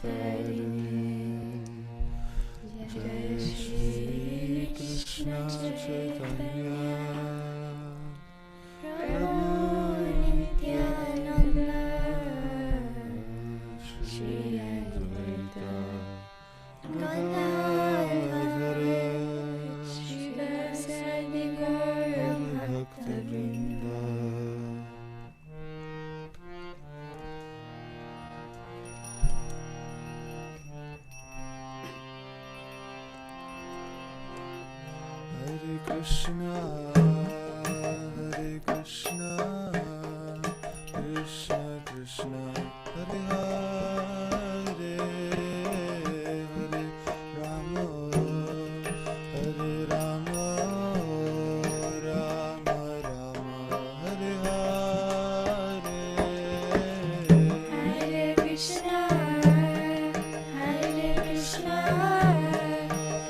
Tarini. Jai Shri Krishna Chaitanya Prabhu Nityananda Shri Advaita Gadadhara Srivasadi Gaura Bhakta Vrinda. Hare Krishna, Hare Krishna, Krishna Krishna, Hare Hare, Hare Rama, Hare Rama, Rama Rama, Hare Hare. Hare Krishna, Hare Krishna,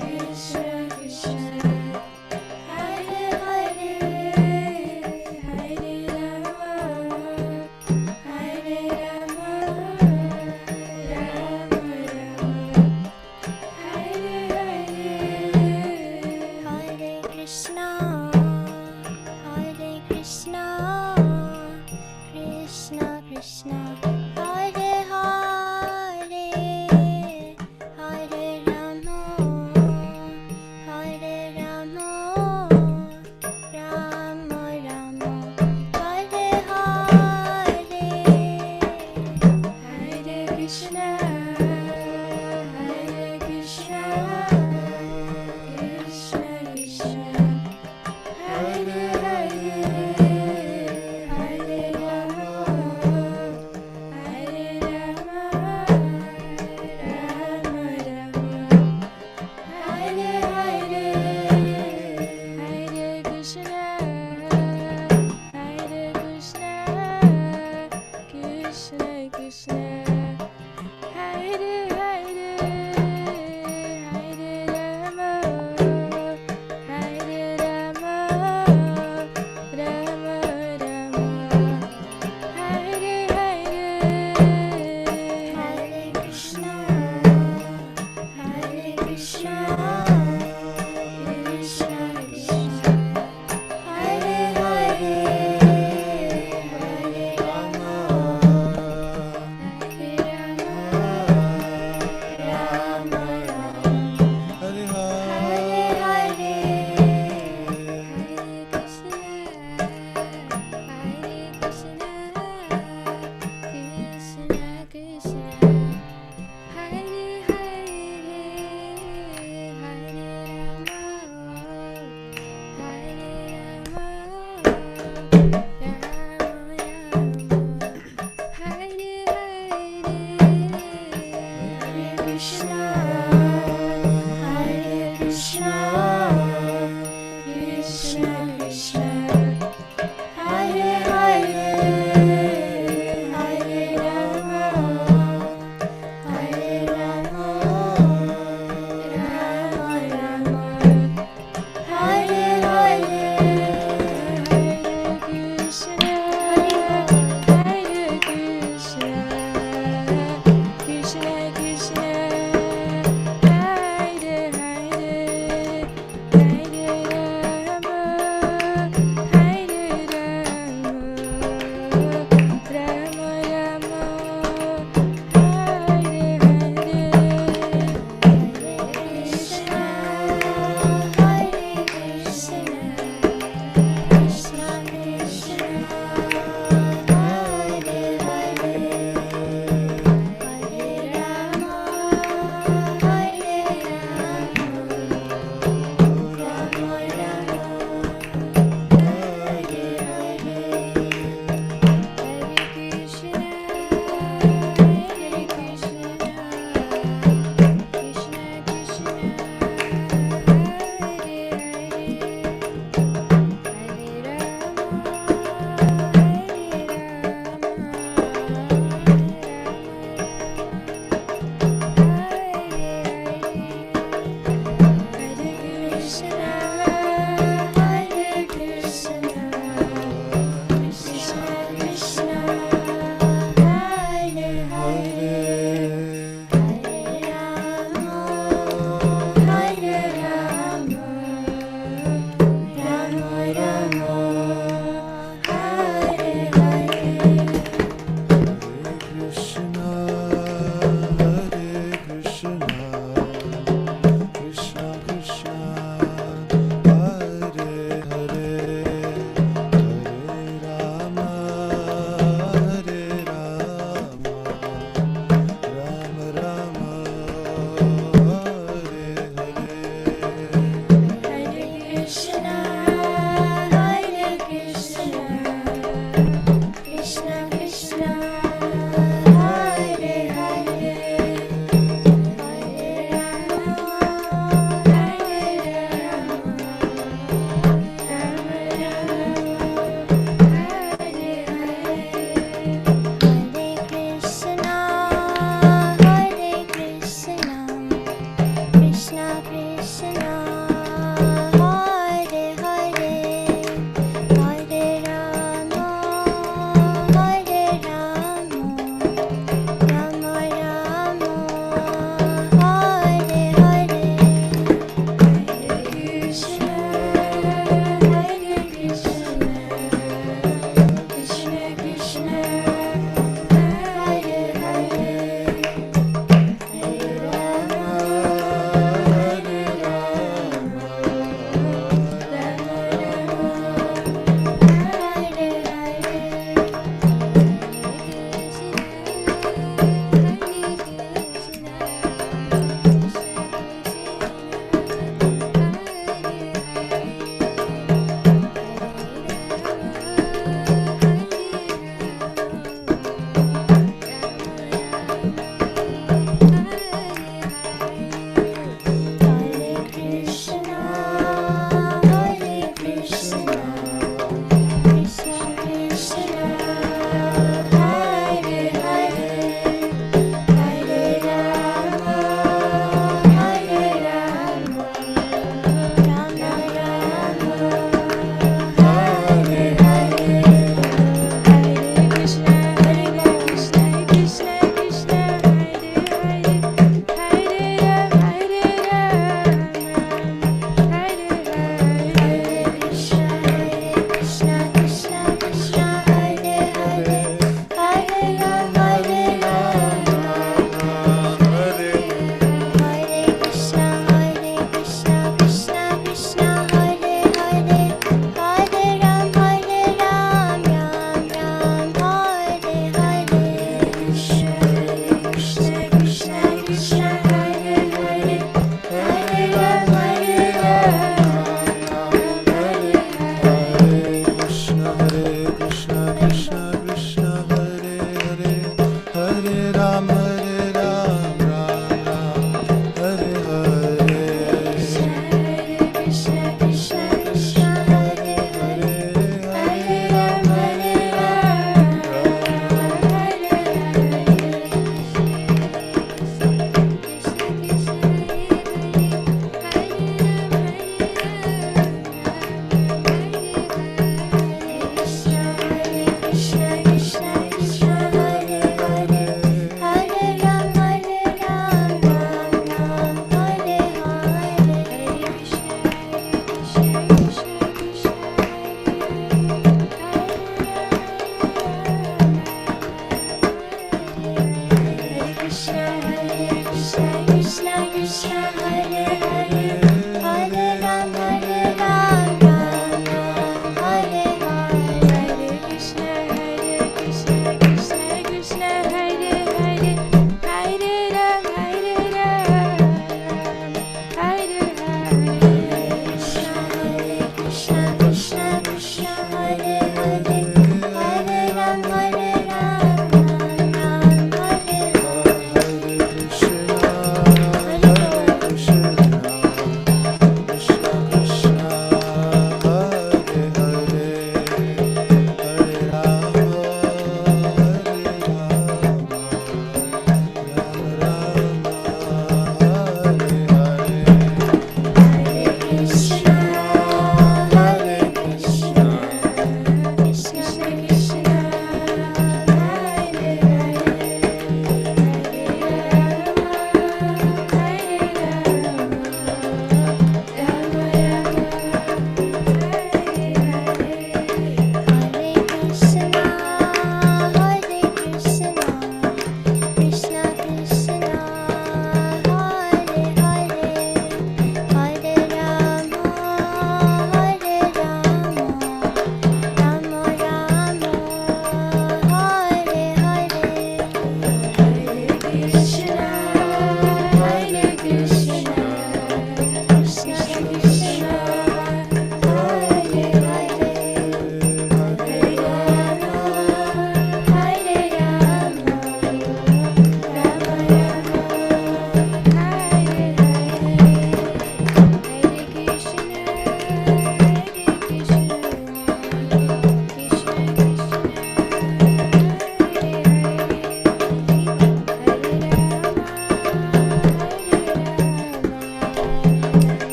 Krishna Krishna, Hare Hare, Hare Rama, Hare Rama, Rama Rama, Hare Hare. Hare Krishna, Hare Krishna, Krishna Krishna, Hare Hare, Hare Rama, Hare Rama, Rama Rama, Hare Hare. Hare Krishna, Hare Krishna, Krishna Krishna, Hare Hare, Hare Rama, Hare Rama, Rama Rama, Hare Hare. Hare Krishna, Hare Krishna, Krishna Krishna, Hare Hare, Hare Rama, Hare Rama, Rama Rama, Hare Hare. Hare Krishna, Hare Krishna, Krishna Krishna, Hare Hare, Hare Rama, Hare Rama, Rama Rama, Hare Hare Hare. Hare Krishna, Krishna Krishna, Hare Hare, Hare Rama, Hare Rama, Rama Rama, Hare Hare. Hare Krishna, Hare Krishna, Krishna Krishna, Hare Hare, Hare Rama, Hare Rama, Rama Rama, Hare Hare. Hare Krishna, Hare Krishna, Krishna Krishna, Hare Hare, Hare Rama,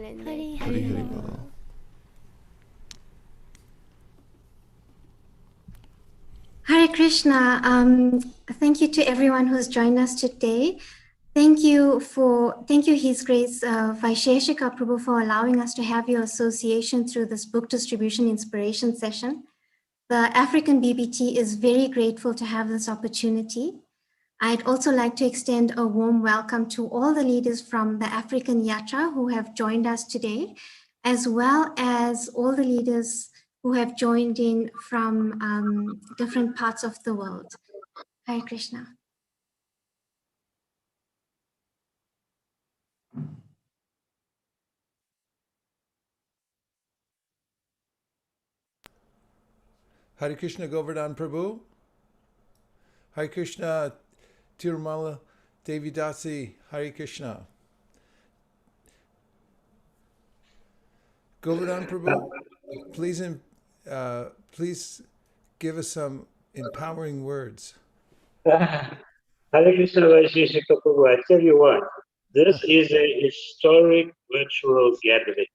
Namaste. Hari Hari Bol. Hare Krishna. Thank you to everyone who's joined us today. Thank you, His Grace Vaisheshika Prabhu, for allowing us to have your association through this book distribution inspiration session. The African BBT is very grateful to have this opportunity. I'd also like to extend a warm welcome to all the leaders from the African Yatra who have joined us today, as well as all the leaders who have joined in from different parts of the world. Hare Krishna. Hare Krishna Govardhan Prabhu. Hare Krishna Tirumala Devi Dasi. Hare Krishna. Govardhan Prabhu, please give us some empowering words. Hare Krishna Vaisheshika Prabhu, I tell you what, this is a historic virtual gathering.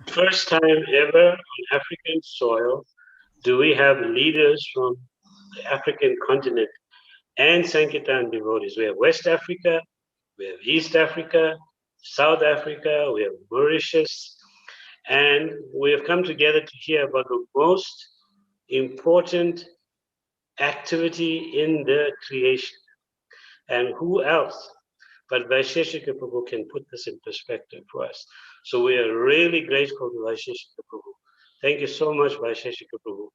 First time ever on African soil do we have leaders from the African continent and Sankirtan devotees. We have West Africa, we have East Africa, South Africa, we have Mauritius, and we have come together to hear about the most important activity in the creation. And who else but Vaisheshika Prabhu can put this in perspective for us. So we are really grateful to Vaisheshika Prabhu. Thank you so much, Vaisheshika Prabhu.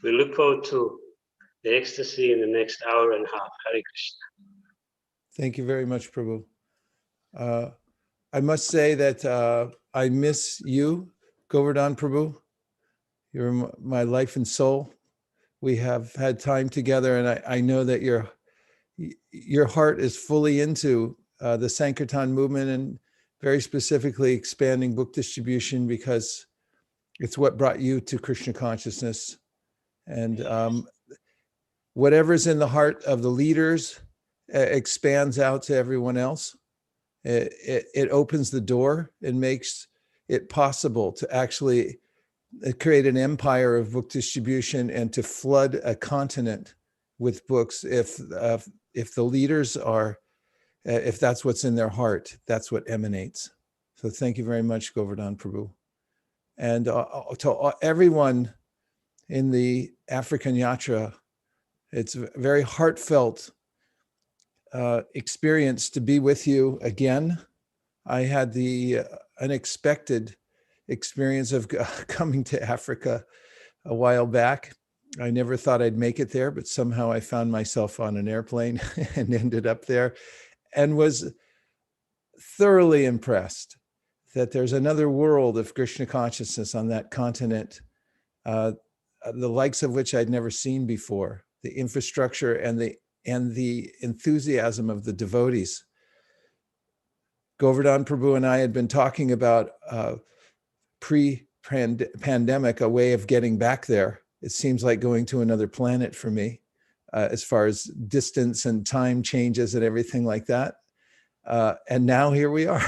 We look forward to the ecstasy in the next hour and a half. Hare Krishna. Thank you very much, Prabhu. I must say that I miss you, Govardhan Prabhu. You're my life and soul. We have had time together, and I know that your heart is fully into the Sankirtan movement, and very specifically expanding book distribution, because it's what brought you to Krishna consciousness. And whatever's in the heart of the leaders expands out to everyone else. It opens the door and makes it possible to actually create an empire of book distribution and to flood a continent with books if the leaders are, if that's what's in their heart, that's what emanates. So thank you very much, Govardhan Prabhu. And to everyone in the African Yatra, it's a very heartfelt experience to be with you again. I had the unexpected experience of coming to Africa a while back. I never thought I'd make it there, but somehow I found myself on an airplane and ended up there, and was thoroughly impressed that there's another world of Krishna consciousness on that continent, the likes of which I'd never seen before. The infrastructure and the enthusiasm of the devotees. Govardhan Prabhu and I had been talking about pre-pandemic, a way of getting back there. It seems like going to another planet for me, as far as distance and time changes and everything like that. And now here we are.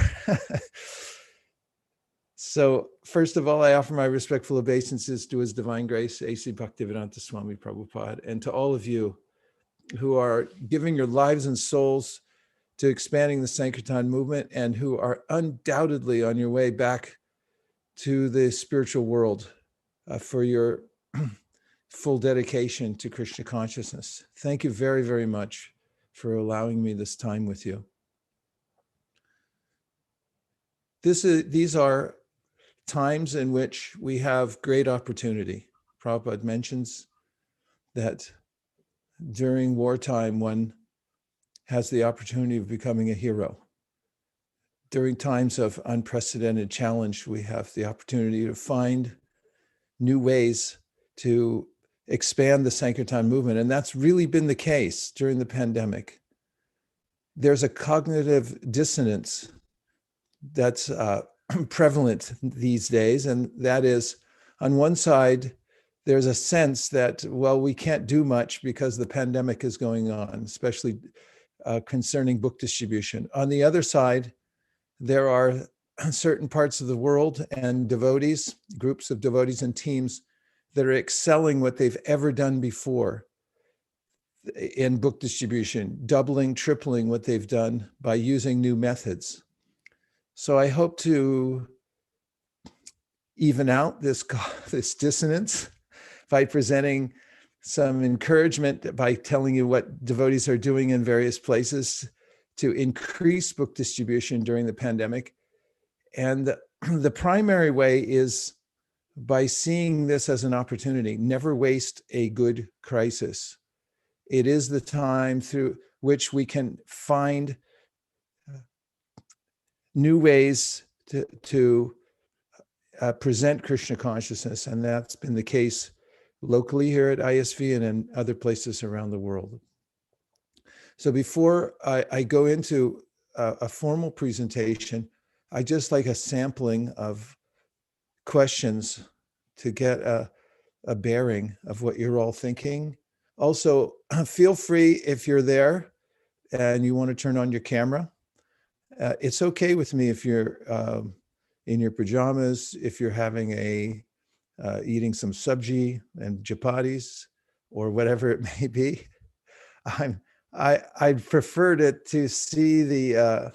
So first of all, I offer my respectful obeisances to His Divine Grace, A.C. Bhaktivedanta Swami Prabhupada, and to all of you who are giving your lives and souls to expanding the Sankirtan movement, and who are undoubtedly on your way back to the spiritual world for your full dedication to Krishna consciousness. Thank you very, very much for allowing me this time with you. These are times in which we have great opportunity. Prabhupada mentions that during wartime, one has the opportunity of becoming a hero. During times of unprecedented challenge, we have the opportunity to find new ways to expand the Sankirtan movement. And that's really been the case during the pandemic. There's a cognitive dissonance that's prevalent these days. And that is, on one side, there's a sense that, well, we can't do much because the pandemic is going on, especially concerning book distribution. On the other side, there are certain parts of the world and devotees, groups of devotees and teams that are excelling what they've ever done before in book distribution, doubling, tripling what they've done by using new methods. So I hope to even out this dissonance by presenting some encouragement, by telling you what devotees are doing in various places to increase book distribution during the pandemic. And the primary way is by seeing this as an opportunity. Never waste a good crisis. It is the time through which we can find new ways to present Krishna consciousness. And that's been the case locally here at ISV and in other places around the world. So before I go into a formal presentation, I just like a sampling of questions to get a bearing of what you're all thinking. Also, feel free if you're there and you want to turn on your camera. It's okay with me if you're in your pajamas, if you're having eating some sabji and chapatis or whatever it may be. I'd prefer to see the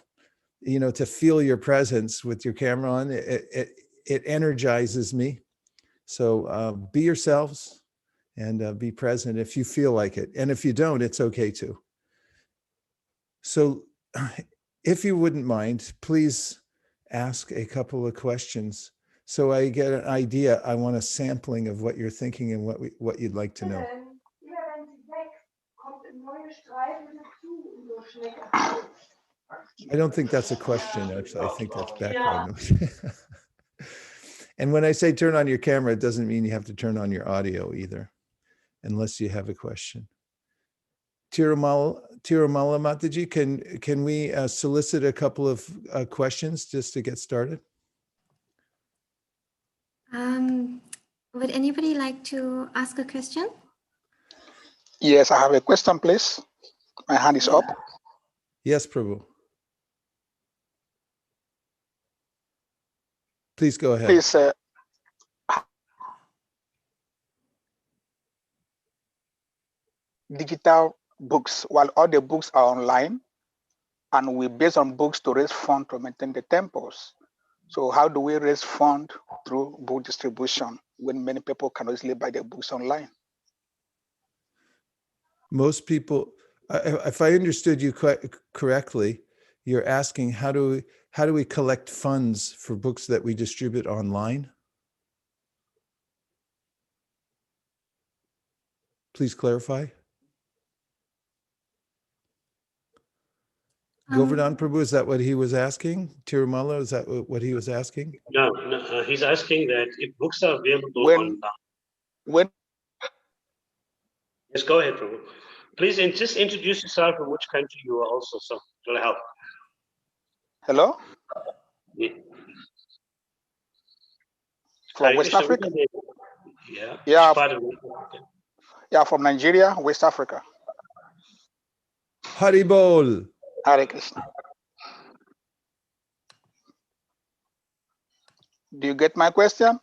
to feel your presence with your camera on. It energizes me. So be yourselves and be present if you feel like it. And if you don't, it's okay too. So if you wouldn't mind, please ask a couple of questions so I get an idea. I want a sampling of what you're thinking and what you'd like to know. I don't think that's a question, actually. I think that's background noise. And when I say turn on your camera, it doesn't mean you have to turn on your audio either, unless you have a question. Tirumala Mataji, can we solicit a couple of questions just to get started? Would anybody like to ask a question? Yes, I have a question, please. My hand is up. Yes, Prabhu. Please go ahead. Please, digital books, while all the books are online, and we base on books to raise funds to maintain the temples. So how do we raise funds through book distribution when many people can easily buy the books online? Most people, if I understood you correctly, you're asking how do we collect funds for books that we distribute online? Please clarify. Govardhan Prabhu, is that what he was asking? Tirumala, is that what he was asking? No, he's asking that if books are available online. Yes, go ahead, Prabhu. Please just introduce yourself and which country you are also, so it'll help. Hello? Yeah. From West Africa? Yeah. Yeah. Part of West Africa. Yeah, from Nigeria, West Africa. Haribol. Hare Krishna. Do you get my question?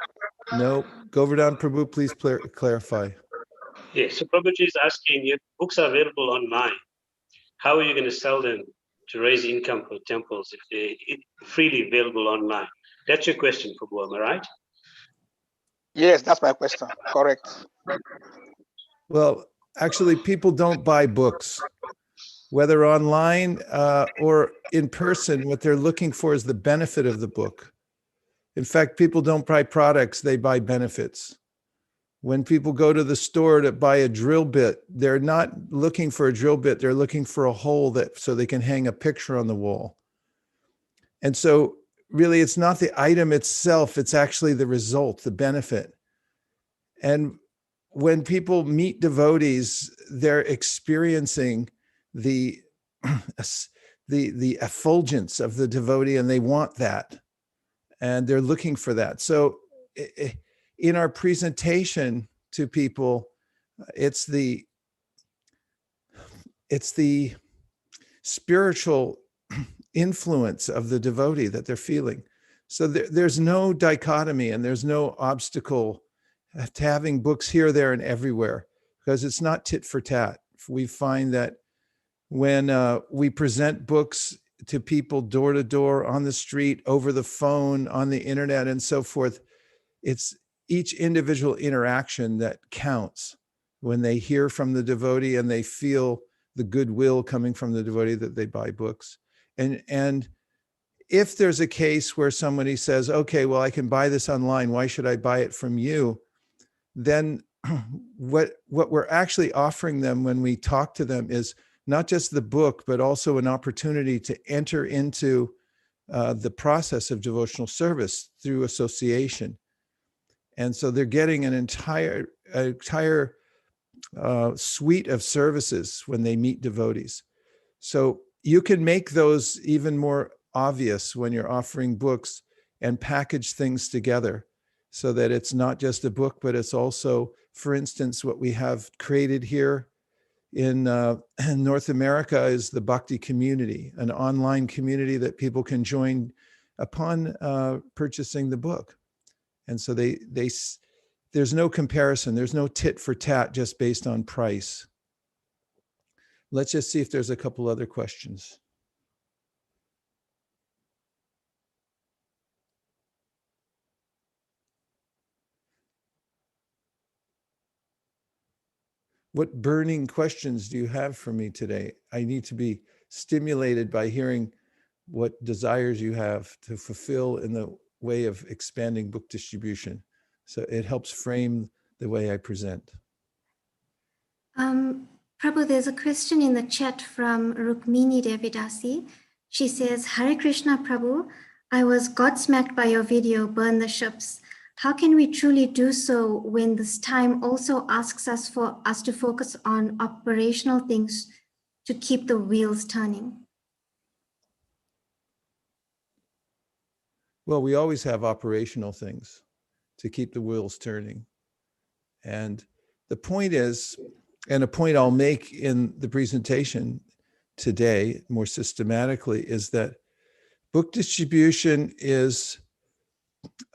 No. Govardhan Prabhu, please clarify. Yes, so Prabhuji is asking if books are available online, how are you going to sell them to raise income for temples if they're freely available online? That's your question, Prabhu, am I right? Yes, that's my question. Correct. Well, actually, people don't buy books, whether online or in person. What they're looking for is the benefit of the book. In fact, people don't buy products, they buy benefits. When people go to the store to buy a drill bit, they're not looking for a drill bit, they're looking for a hole so they can hang a picture on the wall. And so really it's not the item itself, it's actually the result, the benefit. And when people meet devotees, they're experiencing the effulgence of the devotee, and they want that. And they're looking for that. So in our presentation to people, it's the spiritual influence of the devotee that they're feeling. So there's no dichotomy and there's no obstacle to having books here, there, and everywhere, because it's not tit for tat. We find that when we present books to people door to door, on the street, over the phone, on the internet, and so forth, it's each individual interaction that counts. When they hear from the devotee and they feel the goodwill coming from the devotee, that they buy books. And if there's a case where somebody says, okay, well, I can buy this online, why should I buy it from you? Then what we're actually offering them when we talk to them is not just the book, but also an opportunity to enter into the process of devotional service through association. And so they're getting an entire suite of services when they meet devotees. So you can make those even more obvious when you're offering books and package things together so that it's not just a book, but it's also, for instance, what we have created here in North America is the Bhakti community, an online community that people can join upon purchasing the book. And so there's no comparison. There's no tit for tat just based on price. Let's just see if there's a couple other questions. What burning questions do you have for me today? I need to be stimulated by hearing what desires you have to fulfill in the way of expanding book distribution. So it helps frame the way I present. Prabhu, there's a question in the chat from Rukmini Devidasi. She says, Hare Krishna, Prabhu, I was godsmacked by your video, Burn the Ships. How can we truly do so when this time also asks us to focus on operational things to keep the wheels turning? Well, we always have operational things to keep the wheels turning. And the point is, and a point I'll make in the presentation today more systematically, is that book distribution is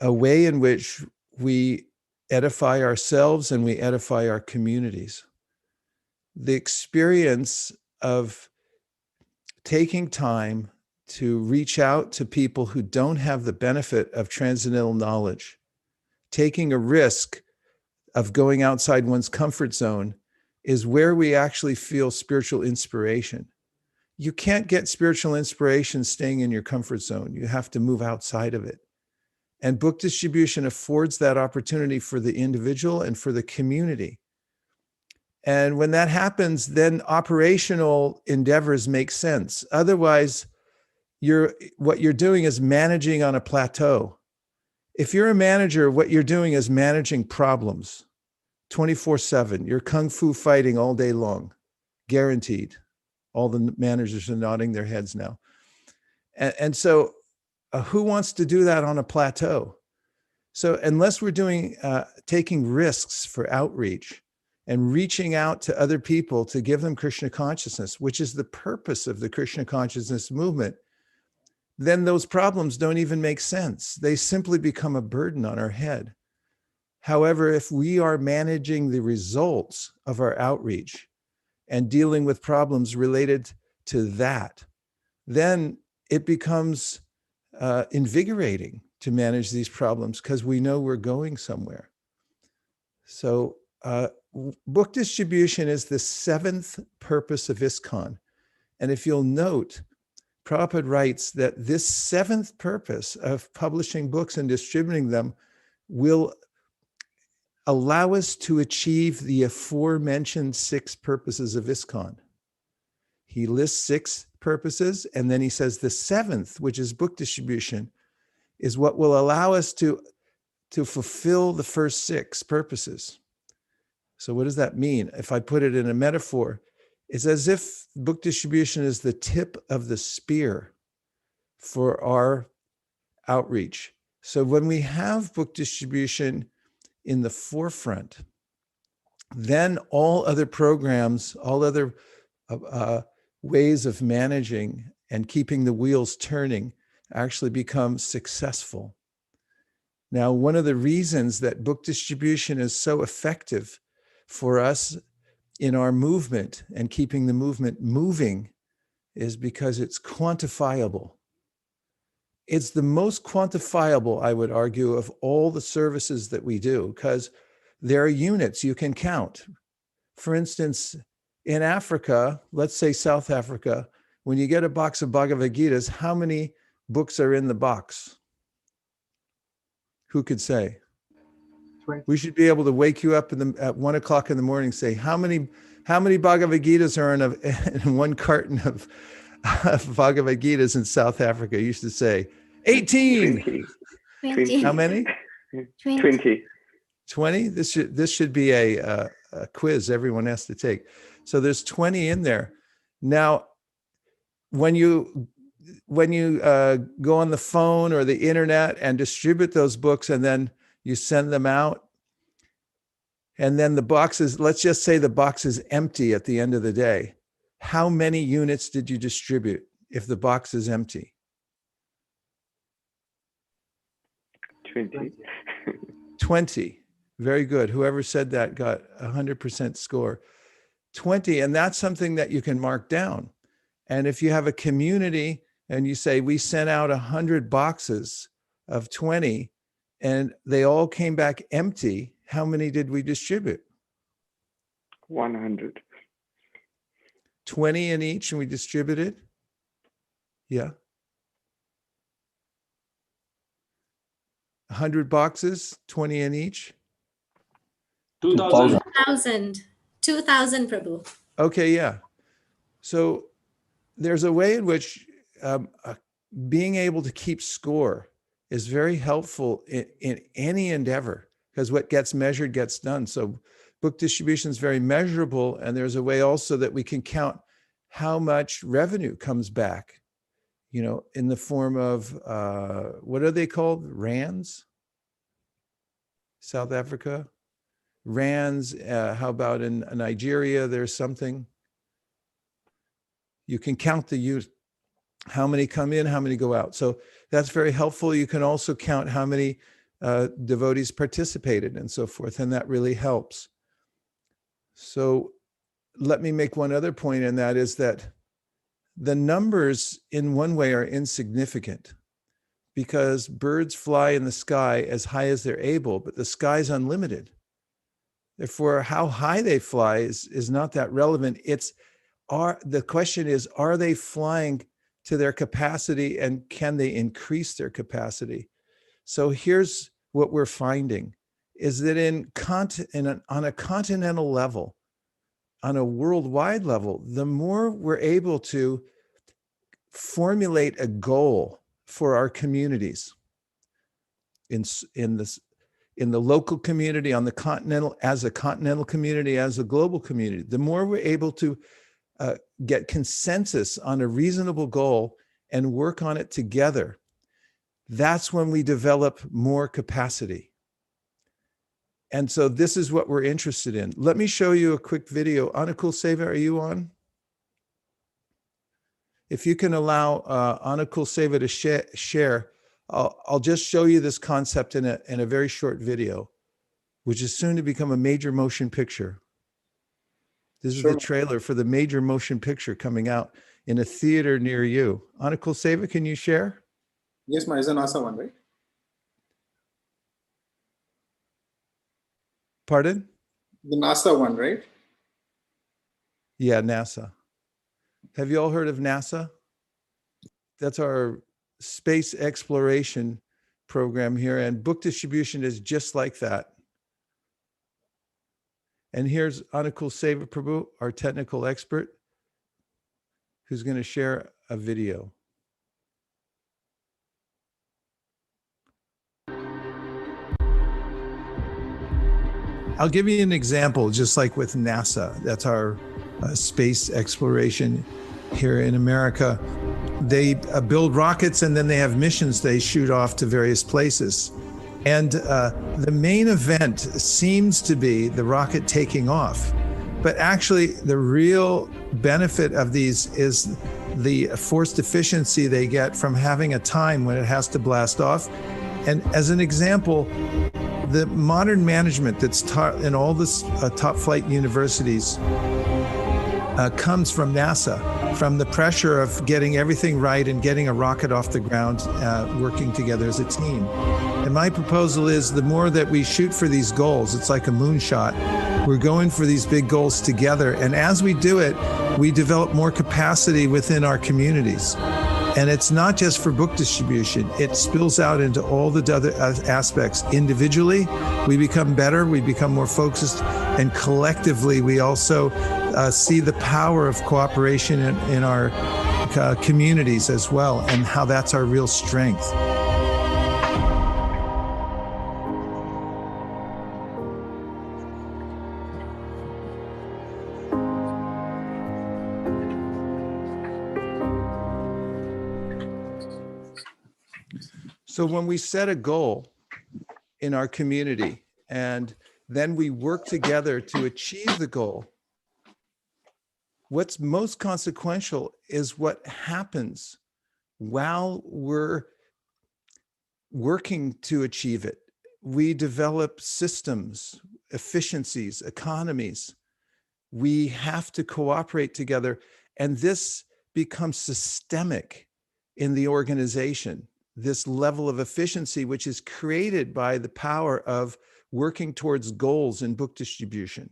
a way in which we edify ourselves and we edify our communities. The experience of taking time to reach out to people who don't have the benefit of transcendental knowledge, taking a risk of going outside one's comfort zone, is where we actually feel spiritual inspiration. You can't get spiritual inspiration staying in your comfort zone. You have to move outside of it. And book distribution affords that opportunity for the individual and for the community. And when that happens, then operational endeavors make sense. Otherwise, what you're doing is managing on a plateau. If you're a manager, what you're doing is managing problems 24/7. You're kung fu fighting all day long, guaranteed. All the managers are nodding their heads now. And so who wants to do that on a plateau? So unless we're taking risks for outreach and reaching out to other people to give them Krishna consciousness, which is the purpose of the Krishna consciousness movement, then those problems don't even make sense. They simply become a burden on our head. However, if we are managing the results of our outreach and dealing with problems related to that, then it becomes invigorating to manage these problems because we know we're going somewhere. So book distribution is the seventh purpose of ISKCON. And if you'll note, Prabhupada writes that this seventh purpose of publishing books and distributing them will allow us to achieve the aforementioned six purposes of ISKCON. He lists six purposes, and then he says the seventh, which is book distribution, is what will allow us to fulfill the first six purposes. So what does that mean? If I put it in a metaphor, it's as if book distribution is the tip of the spear for our outreach. So when we have book distribution in the forefront, then all other programs, all other ways of managing and keeping the wheels turning actually become successful. Now, one of the reasons that book distribution is so effective for us in our movement and keeping the movement moving is because it's quantifiable. It's the most quantifiable, I would argue, of all the services that we do, because there are units you can count. For instance, in Africa, let's say South Africa, when you get a box of Bhagavad Gitas, how many books are in the box? Who could say? 20. We should be able to wake you up at 1 o'clock in the morning, say, how many Bhagavad Gitas are in one carton of Bhagavad Gitas in South Africa? You used to say, 18. 20. How many? 20. 20? This should be a quiz everyone has to take. So there's 20 in there. Now, when you go on the phone or the internet and distribute those books, and then you send them out, and then the boxes, let's just say the box is empty at the end of the day. How many units did you distribute if the box is empty? 20. 20. Very good. Whoever said that got 100% score. 20, and that's something that you can mark down. And if you have a community and you say, we sent out 100 boxes of 20 and they all came back empty, how many did we distribute? 100. 20 in each, and we distributed? Yeah. 100 boxes, 20 in each? 2,000. 2,000, Prabhu. Okay, yeah. So there's a way in which being able to keep score is very helpful in any endeavor, because what gets measured gets done. So book distribution is very measurable, and there's a way also that we can count how much revenue comes back, in the form of, what are they called? Rands? South Africa? Rands, how about in Nigeria, there's something. You can count the use, how many come in, how many go out. So that's very helpful. You can also count how many devotees participated and so forth, and that really helps. So let me make one other point, and that is that the numbers in one way are insignificant, because birds fly in the sky as high as they're able, but the sky's unlimited. Therefore, how high they fly is not that relevant. The question is, are they flying to their capacity, and can they increase their capacity? So here's what we're finding, is that on a continental level, on a worldwide level, the more we're able to formulate a goal for our communities in the local community, on the continental, as a continental community, as a global community, the more we're able to get consensus on a reasonable goal and work on it together, that's when we develop more capacity. And so this is what we're interested in. Let me show you a quick video. Anukul Seva, are you on? If you can allow Anukul Seva to share, I'll just show you this concept in a very short video, which is soon to become a major motion picture. This is the trailer for the major motion picture coming out in a theater near you. Anukul Seva, can you share? Yes, ma, it's a NASA one, right? Pardon? The NASA one, right? Yeah, NASA. Have you all heard of NASA? That's our space exploration program here, and book distribution is just like that. And here's Anukul Seva Prabhu, our technical expert, who's going to share a video. I'll give you an example, just like with NASA. That's our space exploration here in America. They build rockets, and then they have missions they shoot off to various places. And the main event seems to be the rocket taking off. But actually, the real benefit of these is the forced efficiency they get from having a time when it has to blast off. And as an example, the modern management that's taught in all this top flight universities comes from NASA, from the pressure of getting everything right and getting a rocket off the ground, working together as a team. And my proposal is the more that we shoot for these goals, it's like a moonshot. We're going for these big goals together. And as we do it, we develop more capacity within our communities. And it's not just for book distribution. It spills out into all the other aspects. Individually, we become better, we become more focused, and collectively, we also see the power of cooperation in our communities as well, and how that's our real strength. So when we set a goal in our community and then we work together to achieve the goal, what's most consequential is what happens while we're working to achieve it. We develop systems, efficiencies, economies. We have to cooperate together, and this becomes systemic in the organization. This level of efficiency, which is created by the power of working towards goals in book distribution.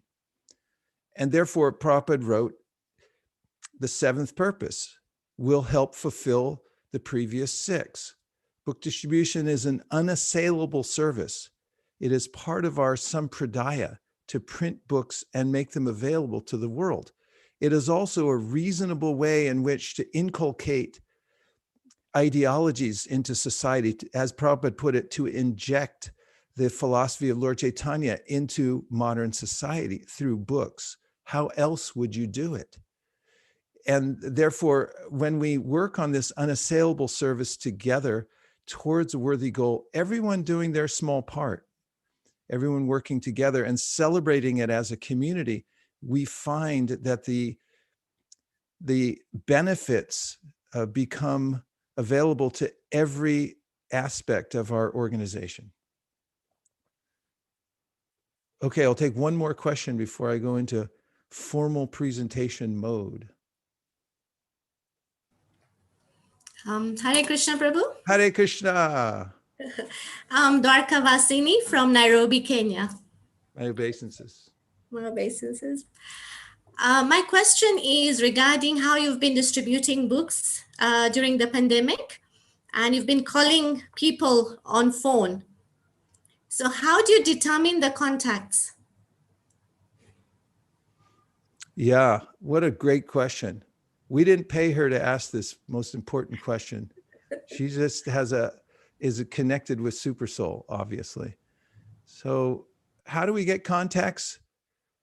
And therefore, Prabhupada wrote, the seventh purpose will help fulfill the previous six. Book distribution is an unassailable service. It is part of our sampradaya to print books and make them available to the world. It is also a reasonable way in which to inculcate ideologies into society, as Prabhupada put it, to inject the philosophy of Lord Chaitanya into modern society through books. How else would you do it? And therefore, when we work on this unassailable service together towards a worthy goal, everyone doing their small part, everyone working together and celebrating it as a community, we find that the benefits become available to every aspect of our organization. Okay, I'll take one more question before I go into formal presentation mode. Hare Krishna, Prabhu. Hare Krishna. Dwarka Vasini from Nairobi, Kenya. My obeisances. My obeisances. My question is regarding how you've been distributing books during the pandemic, and you've been calling people on phone. So how do you determine the contacts? Yeah, what a great question. We didn't pay her to ask this most important question. She just is connected with Super Soul, obviously. So how do we get contacts?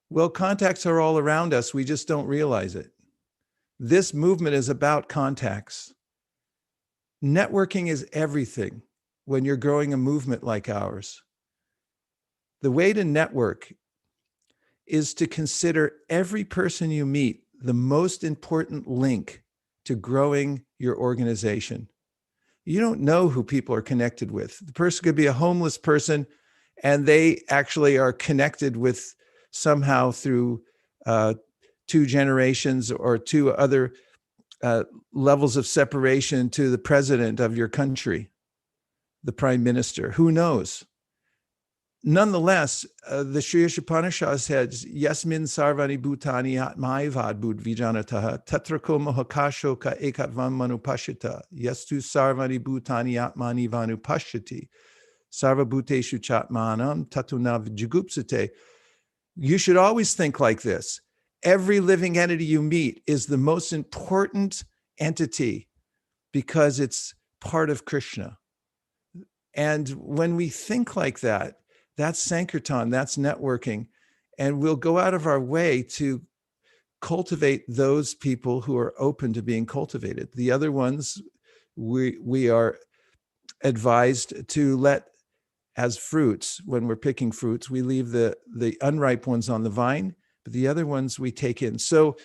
Well, contacts are all around us. We just don't realize it. This movement is about contacts. Networking is everything when you're growing a movement like ours. The way to network is to consider every person you meet the most important link to growing your organization. You don't know who people are connected with. The person could be a homeless person and they actually are connected with somehow through 2 generations or 2 other levels of separation to the president of your country, the prime minister. Who knows? Nonetheless, the Sri Upanishad says, Yasmin sarvani bhutani atmaivad bud vijanataha tatrako mohakasho ka ekatvam manupashita yastu sarvani bhutani atmani vanupashiti sarva bhuteshu chatmanam tatunav jugupsate. You should always think like this. Every living entity you meet is the most important entity because it's part of Krishna. And when we think like that, that's Sankirtan, that's networking. And we'll go out of our way to cultivate those people who are open to being cultivated. The other ones, we are advised to let as fruits. When we're picking fruits, we leave the unripe ones on the vine, but the other ones we take in. So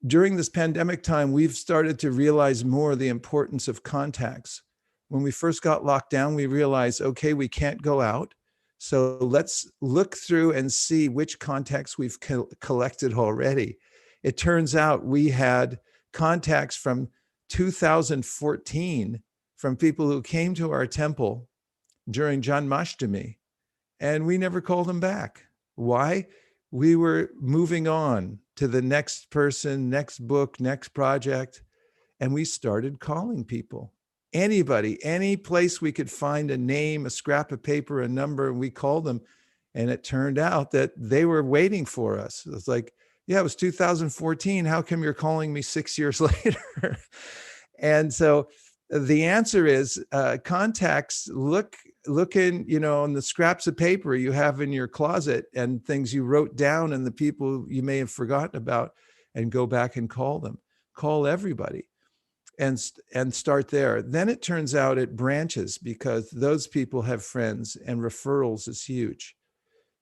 during this pandemic time, we've started to realize more the importance of contacts. When we first got locked down, we realized, okay, we can't go out. So let's look through and see which contacts we've collected already. It turns out we had contacts from 2014 from people who came to our temple during Janmashtami, and we never called them back. Why? We were moving on to the next person, next book, next project, and we started calling people. Anybody, any place we could find a name, a scrap of paper, a number, and we called them. And it turned out that they were waiting for us. It's like, yeah, it was 2014. How come you're calling me 6 years later? And so the answer is contacts. Look in, on the scraps of paper you have in your closet and things you wrote down and the people you may have forgotten about, and go back and call them. Call everybody and start there. Then it turns out it branches because those people have friends, and referrals is huge.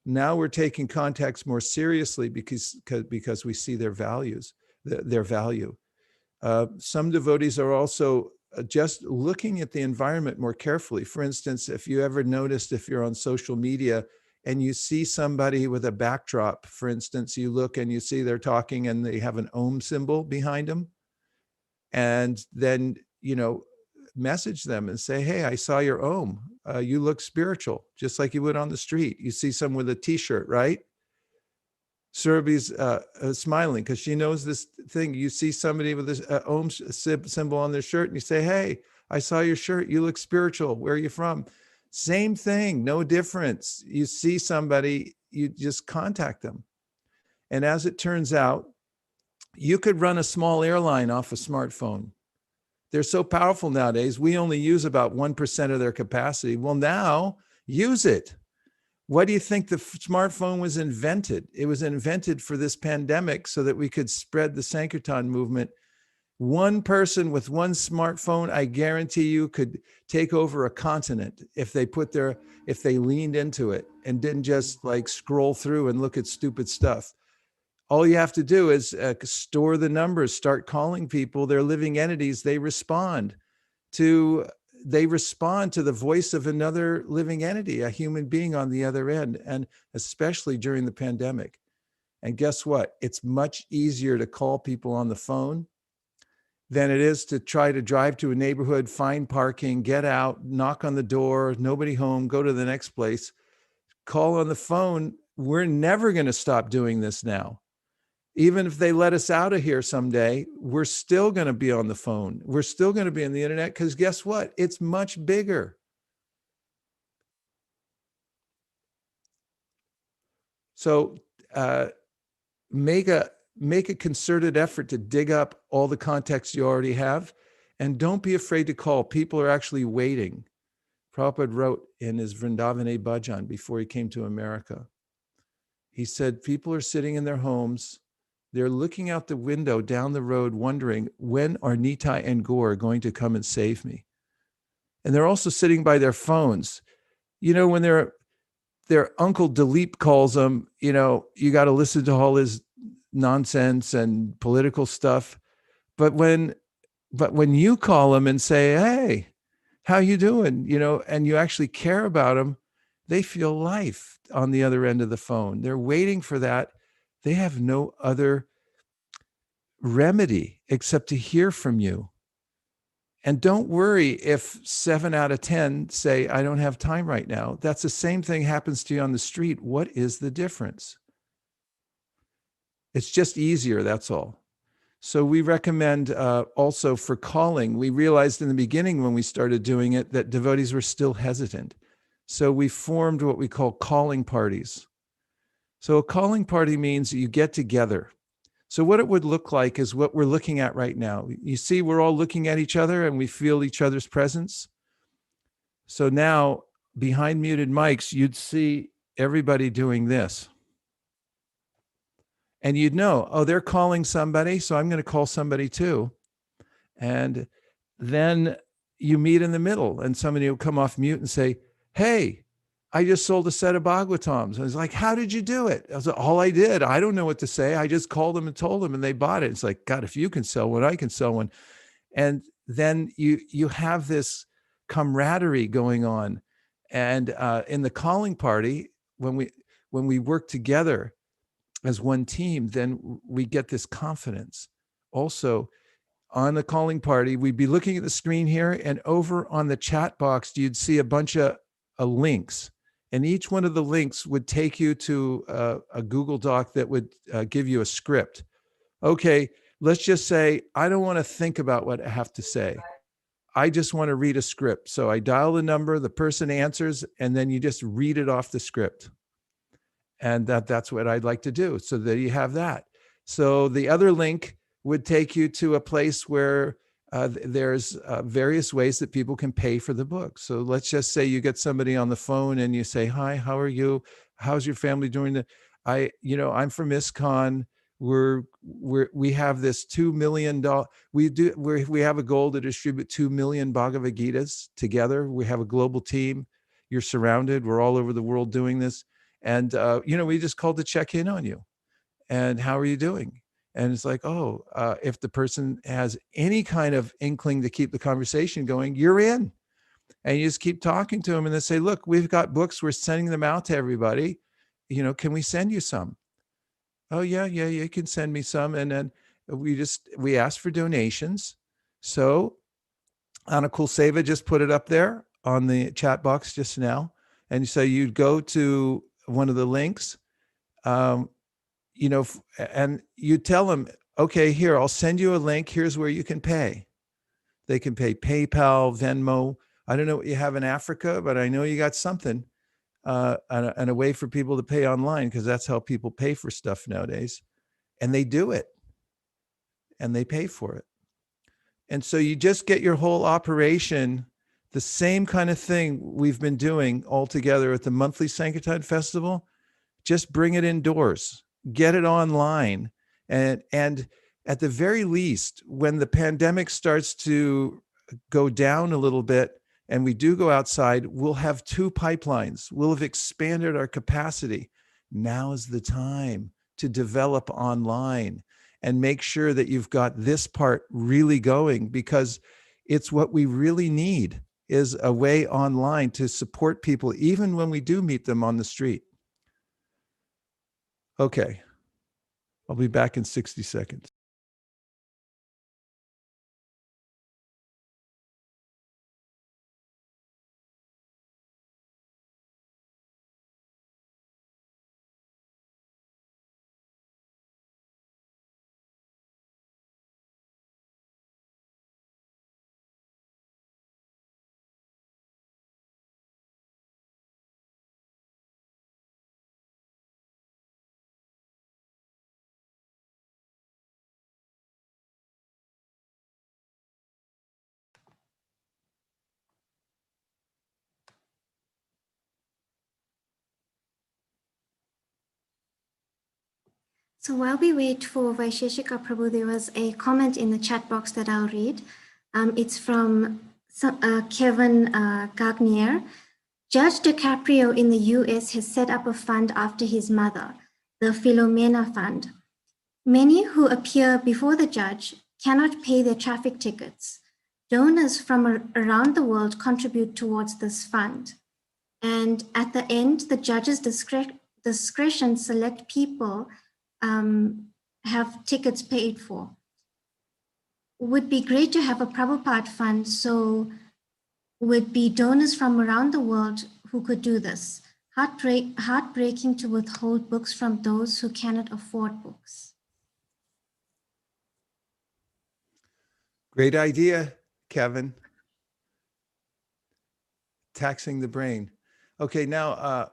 Now we're taking contacts more seriously because we see their values, their value. Some devotees are also just looking at the environment more carefully. For instance, if you ever noticed, if you're on social media and you see somebody with a backdrop, for instance, you look and you see they're talking and they have an Om symbol behind them, and then, message them and say, hey, I saw your Om. You look spiritual, just like you would on the street. You see someone with a t-shirt, right? Surabhi's smiling because she knows this thing. You see somebody with this Om symbol on their shirt and you say, hey, I saw your shirt. You look spiritual. Where are you from? Same thing, no difference. You see somebody, you just contact them. And as it turns out, you could run a small airline off a smartphone. They're so powerful nowadays. We only use about 1% of their capacity. Well, now use it. Why do you think the smartphone was invented? It was invented for this pandemic so that we could spread the Sankirtan movement. One person with one smartphone, I guarantee you, could take over a continent if they leaned into it and didn't just like scroll through and look at stupid stuff. All you have to do is store the numbers, start calling people. They're living entities. They respond to the voice of another living entity, a human being on the other end, and especially during the pandemic. And guess what? It's much easier to call people on the phone than it is to try to drive to a neighborhood, find parking, get out, knock on the door, nobody home, go to the next place, call on the phone. We're never going to stop doing this now. Even if they let us out of here someday, we're still going to be on the phone. We're still going to be on the internet because guess what? It's much bigger. So make a concerted effort to dig up all the contacts you already have, and don't be afraid to call. People are actually waiting. Prabhupada wrote in his Vrindavane Bhajan before he came to America. He said, people are sitting in their homes. They're looking out the window down the road, wondering, when are Nitai and Gaur going to come and save me? And they're also sitting by their phones. When their uncle Dilip calls them, you got to listen to all his nonsense and political stuff. But when you call them and say, hey, how you doing? And you actually care about them, they feel life on the other end of the phone. They're waiting for that. They have no other remedy except to hear from you. And don't worry if 7 out of 10 say, I don't have time right now. That's the same thing happens to you on the street. What is the difference? It's just easier, that's all. So we recommend also for calling. We realized in the beginning when we started doing it that devotees were still hesitant. So we formed what we call calling parties. So a calling party means you get together. So what it would look like is what we're looking at right now. You see, we're all looking at each other and we feel each other's presence. So now behind muted mics, you'd see everybody doing this. And you'd know, oh, they're calling somebody, so I'm going to call somebody too. And then you meet in the middle and somebody will come off mute and say, hey, I just sold a set of Bhagavatams. I was like, how did you do it? I was like, all I did, I don't know what to say. I just called them and told them and they bought it. It's like, God, if you can sell one, I can sell one. And then you have this camaraderie going on. And in the calling party, when we work together as one team, then we get this confidence. Also, on the calling party, we'd be looking at the screen here, and over on the chat box, you'd see a bunch of links. And each one of the links would take you to a Google Doc that would give you a script. Okay, let's just say, I don't want to think about what I have to say. I just want to read a script. So I dial the number, the person answers, and then you just read it off the script. And that's what I'd like to do. So that you have that. So the other link would take you to a place where there's various ways that people can pay for the book. So let's just say you get somebody on the phone and you say, hi, how are you? How's your family doing? I'm from ISKCON. We have this $2 million. We have a goal to distribute 2 million Bhagavad Gitas together. We have a global team. You're surrounded. We're all over the world doing this. And, we just called to check in on you. And how are you doing? And it's like, if the person has any kind of inkling to keep the conversation going, you're in. And you just keep talking to them and they say, look, we've got books. We're sending them out to everybody. Can we send you some? Oh, yeah, you can send me some. And then we ask for donations. So Anna Kulseva just put it up there on the chat box just now. And so you'd go to one of the links, and you tell them, okay, here, I'll send you a link. Here's where you can pay. They can pay PayPal, Venmo. I don't know what you have in Africa, but I know you got something, and a way for people to pay online, because that's how people pay for stuff nowadays. And they do it, and they pay for it. And so you just get your whole operation, the same kind of thing we've been doing all together at the monthly Sankirtan Festival. Just bring it indoors, get it online. And at the very least, when the pandemic starts to go down a little bit and we do go outside, we'll have 2 pipelines. We'll have expanded our capacity. Now is the time to develop online and make sure that you've got this part really going, because it's what we really need, is a way online to support people, even when we do meet them on the street. Okay, I'll be back in 60 seconds. So while we wait for Vaisheshika Prabhu, there was a comment in the chat box that I'll read. It's from Kevin Gagnier. Judge DiCaprio in the US has set up a fund after his mother, the Philomena Fund. Many who appear before the judge cannot pay their traffic tickets. Donors from around the world contribute towards this fund. And at the end, the judge's discretion select people have tickets paid for. Would be great to have a Prabhupada fund, so would be donors from around the world who could do this. Heartbreaking to withhold books from those who cannot afford books. Great idea, Kevin. Taxing the brain. Okay, now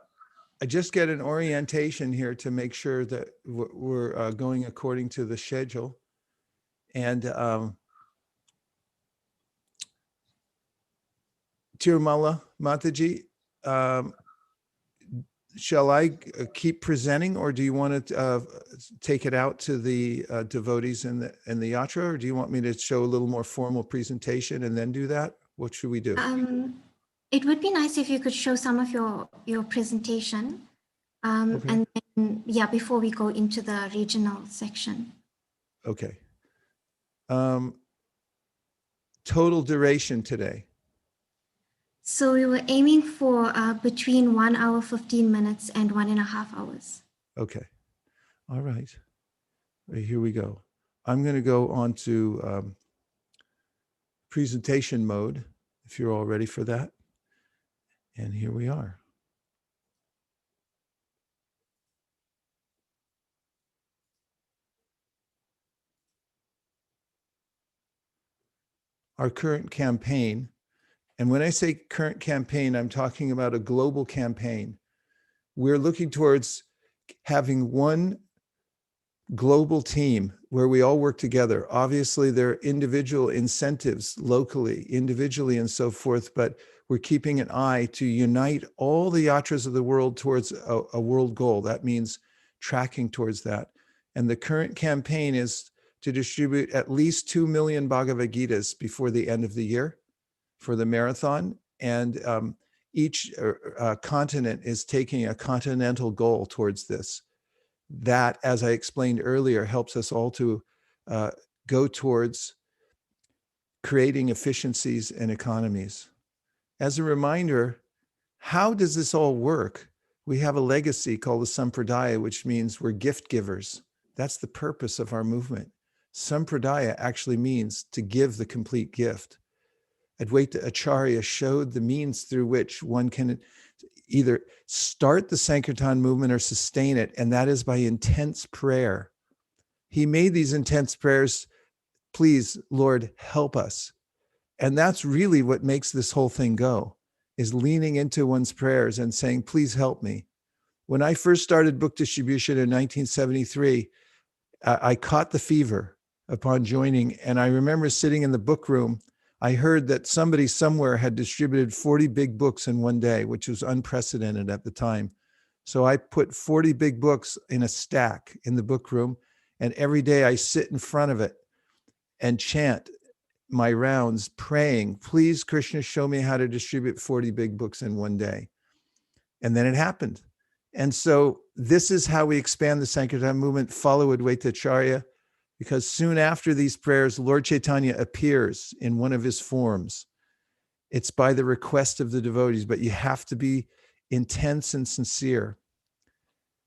I just get an orientation here to make sure that we're going according to the schedule. And Tirumala Mataji, shall I keep presenting, or do you want to take it out to the devotees in the yatra, or do you want me to show a little more formal presentation and then do that? What should we do? It would be nice if you could show some of your presentation. Okay. And then, yeah, before we go into the regional section. Okay. Total duration today. So we were aiming for between 1 hour, 15 minutes and 1.5 hours. Okay. All right. Here we go. I'm going to go on to presentation mode, if you're all ready for that. And here we are. Our current campaign, and when I say current campaign, I'm talking about a global campaign. We're looking towards having one global team where we all work together. Obviously, there are individual incentives locally, individually, and so forth, but we're keeping an eye to unite all the yatras of the world towards a world goal. That means tracking towards that. And the current campaign is to distribute at least 2 million Bhagavad Gitas before the end of the year for the marathon. And each continent is taking a continental goal towards this. That, as I explained earlier, helps us all to go towards creating efficiencies and economies. As a reminder, how does this all work? We have a legacy called the Sampradaya, which means we're gift givers. That's the purpose of our movement. Sampradaya actually means to give the complete gift. Advaita Acharya showed the means through which one can either start the Sankirtan movement or sustain it, and that is by intense prayer. He made these intense prayers, please, Lord, help us. And that's really what makes this whole thing go, is leaning into one's prayers and saying, please help me. When I first started book distribution in 1973, I caught the fever upon joining, and I remember sitting in the book room. I heard that somebody somewhere had distributed 40 big books in one day, which was unprecedented at the time. So I put 40 big books in a stack in the book room, and every day I sit in front of it and chant my rounds, praying, please, Krishna, show me how to distribute 40 big books in one day. And then it happened. And so this is how we expand the Sankirtan movement, follow Advaita Acharya, because soon after these prayers, Lord Chaitanya appears in one of his forms. It's by the request of the devotees, but you have to be intense and sincere.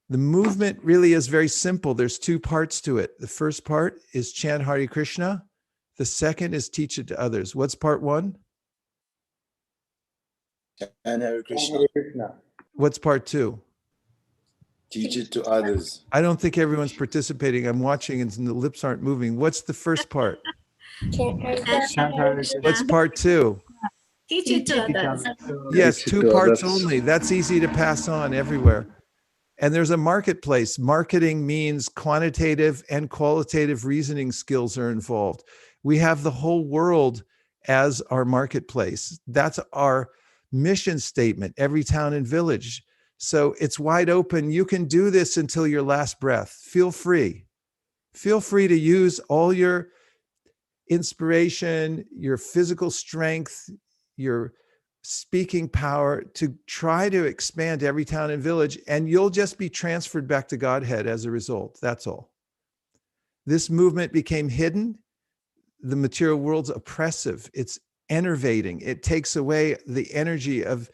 The movement really is very simple. There's two parts to it. The first part is chant Hare Krishna. The second is teach it to others. What's part one? And Hare Krishna. Hare Krishna. What's part two? Teach it to others. I don't think everyone's participating. I'm watching and the lips aren't moving. What's the first part? What's part two? Teach it to others. Yes, Teach it two to parts others. only. That's easy to pass on everywhere. And there's a marketplace. Marketing means quantitative and qualitative reasoning skills are involved. We have the whole world as our marketplace. That's our mission statement, every town and village. So it's wide open. You can do this until your last breath. Feel free. Feel free to use all your inspiration, your physical strength, your speaking power to try to expand every town and village, and you'll just be transferred back to Godhead as a result. That's all. This movement became hidden. The material world's oppressive. It's enervating. It takes away the energy of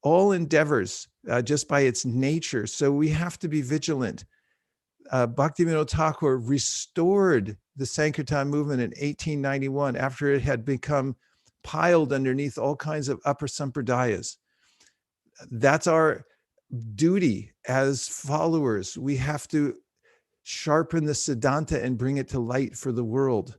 all endeavors just by its nature. So we have to be vigilant. Bhaktivinoda Thakur restored the Sankirtan movement in 1891 after it had become piled underneath all kinds of upper sampradayas. That's our duty as followers. We have to sharpen the Siddhanta and bring it to light for the world.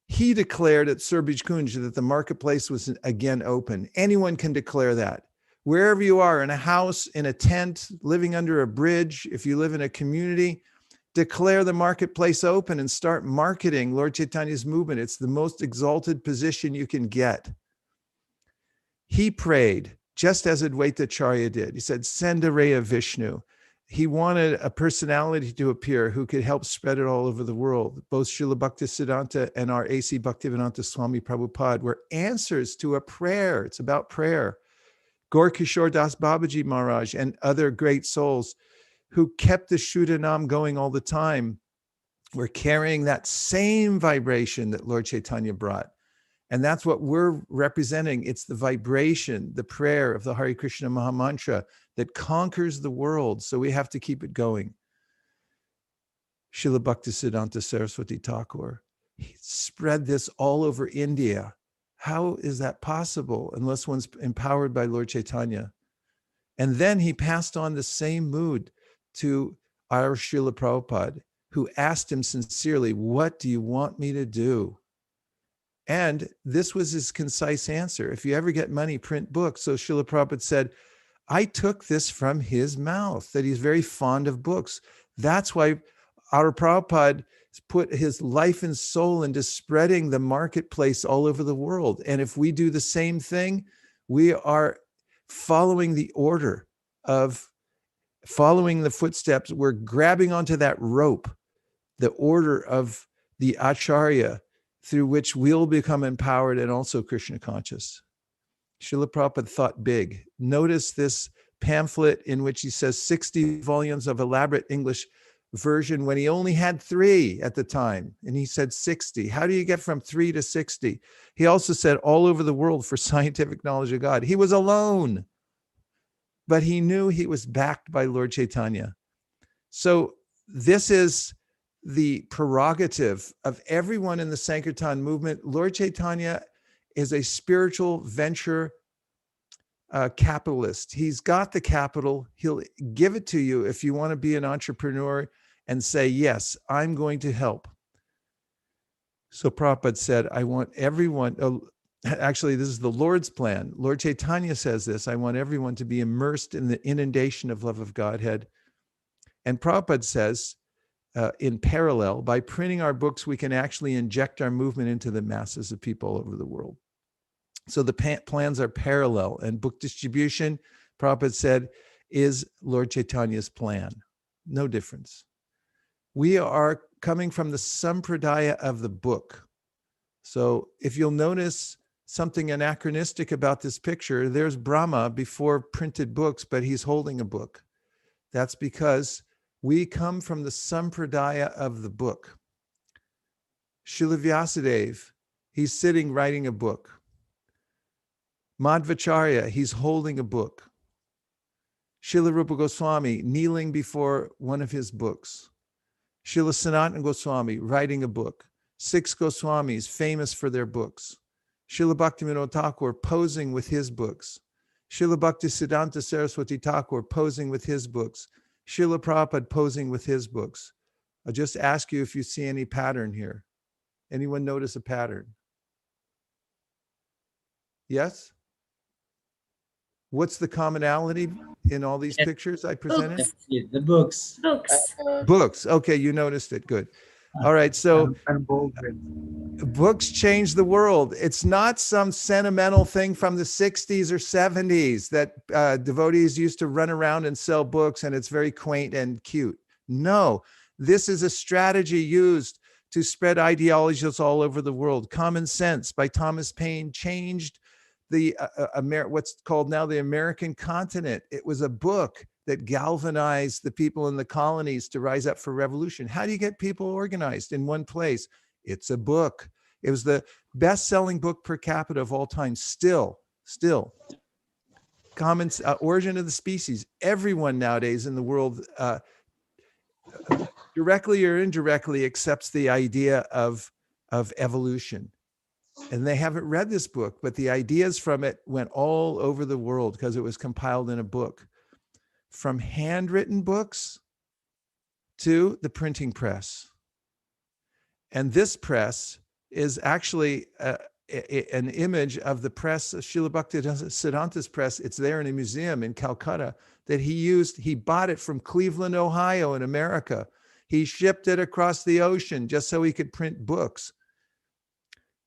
He declared at Surbij Kunj that the marketplace was again open. Anyone can declare that. Wherever you are, in a house, in a tent, living under a bridge, if you live in a community, declare the marketplace open and start marketing Lord Chaitanya's movement. It's the most exalted position you can get. He prayed, just as Advaita Acharya did. He said, send a ray of Vishnu. He wanted a personality to appear who could help spread it all over the world. Both Srila Bhaktisiddhanta and our A.C. Bhaktivedanta Swami Prabhupada were answers to a prayer. It's about prayer. Gaur Kishore Das Babaji Maharaj and other great souls who kept the Shuddhanam going all the time were carrying that same vibration that Lord Chaitanya brought. And that's what we're representing. It's the vibration, the prayer of the Hare Krishna Mahamantra that conquers the world. So we have to keep it going. Srila Bhaktisiddhanta Saraswati Thakur, he spread this all over India. How is that possible unless one's empowered by Lord Chaitanya? And then he passed on the same mood to our Srila Prabhupada, who asked him sincerely, what do you want me to do? And this was his concise answer. If you ever get money, print books. So Srila Prabhupada said, I took this from his mouth, that he's very fond of books. That's why our Prabhupada put his life and soul into spreading the marketplace all over the world. And if we do the same thing, we are following the order of following the footsteps. We're grabbing onto that rope, the order of the Acharya, through which we'll become empowered and also Krishna conscious. Srila Prabhupada thought big. Notice this pamphlet in which he says 60 volumes of elaborate English version when he only had 3 at the time. And he said 60. How do you get from 3 to 60? He also said all over the world for scientific knowledge of God. He was alone, but he knew he was backed by Lord Chaitanya. So this is the prerogative of everyone in the Sankirtan movement. Lord Chaitanya is a spiritual venture capitalist. He's got the capital. He'll give it to you if you want to be an entrepreneur and say, yes, I'm going to help. So Prabhupada said, I want everyone, actually, this is the Lord's plan. Lord Chaitanya says this, I want everyone to be immersed in the inundation of love of Godhead. And Prabhupada says, in parallel, by printing our books, we can actually inject our movement into the masses of people all over the world. So the plans are parallel, and book distribution, Prabhupada said, is Lord Chaitanya's plan. No difference. We are coming from the sampradaya of the book. So if you'll notice something anachronistic about this picture, there's Brahma before printed books, but he's holding a book. That's because we come from the sampradaya of the book. Srila Vyasadeva, he's sitting writing a book. Madhvacharya, he's holding a book. Srila Rupa Goswami, kneeling before one of his books. Srila Sanatana Goswami, writing a book. 6 Goswamis, famous for their books. Srila Bhaktivinoda Thakur, posing with his books. Srila Bhaktisiddhanta Saraswati Thakur, posing with his books. Srila Prabhupada posing with his books. I'll just ask you if you see any pattern here. Anyone notice a pattern? Yes? What's the commonality in all these pictures I presented? The books. Books. Okay, you noticed it. Good. All right, so books change the world. It's not some sentimental thing from the 60s or 70s that devotees used to run around and sell books and it's very quaint and cute. No, this is a strategy used to spread ideologies all over the world. Common Sense by Thomas Paine changed the what's called now the American continent. It was a book that galvanized the people in the colonies to rise up for revolution. How do you get people organized in one place? It's a book. It was the best-selling book per capita of all time. Still. Origin of the Species. Everyone nowadays in the world, directly or indirectly, accepts the idea of evolution. And they haven't read this book, but the ideas from it went all over the world because it was compiled in a book. From handwritten books to the printing press. And this press is actually an image of the press, Srila Bhaktisiddhanta's press. It's there in a museum in Calcutta that he used. He bought it from Cleveland, Ohio in America. He shipped it across the ocean just so he could print books.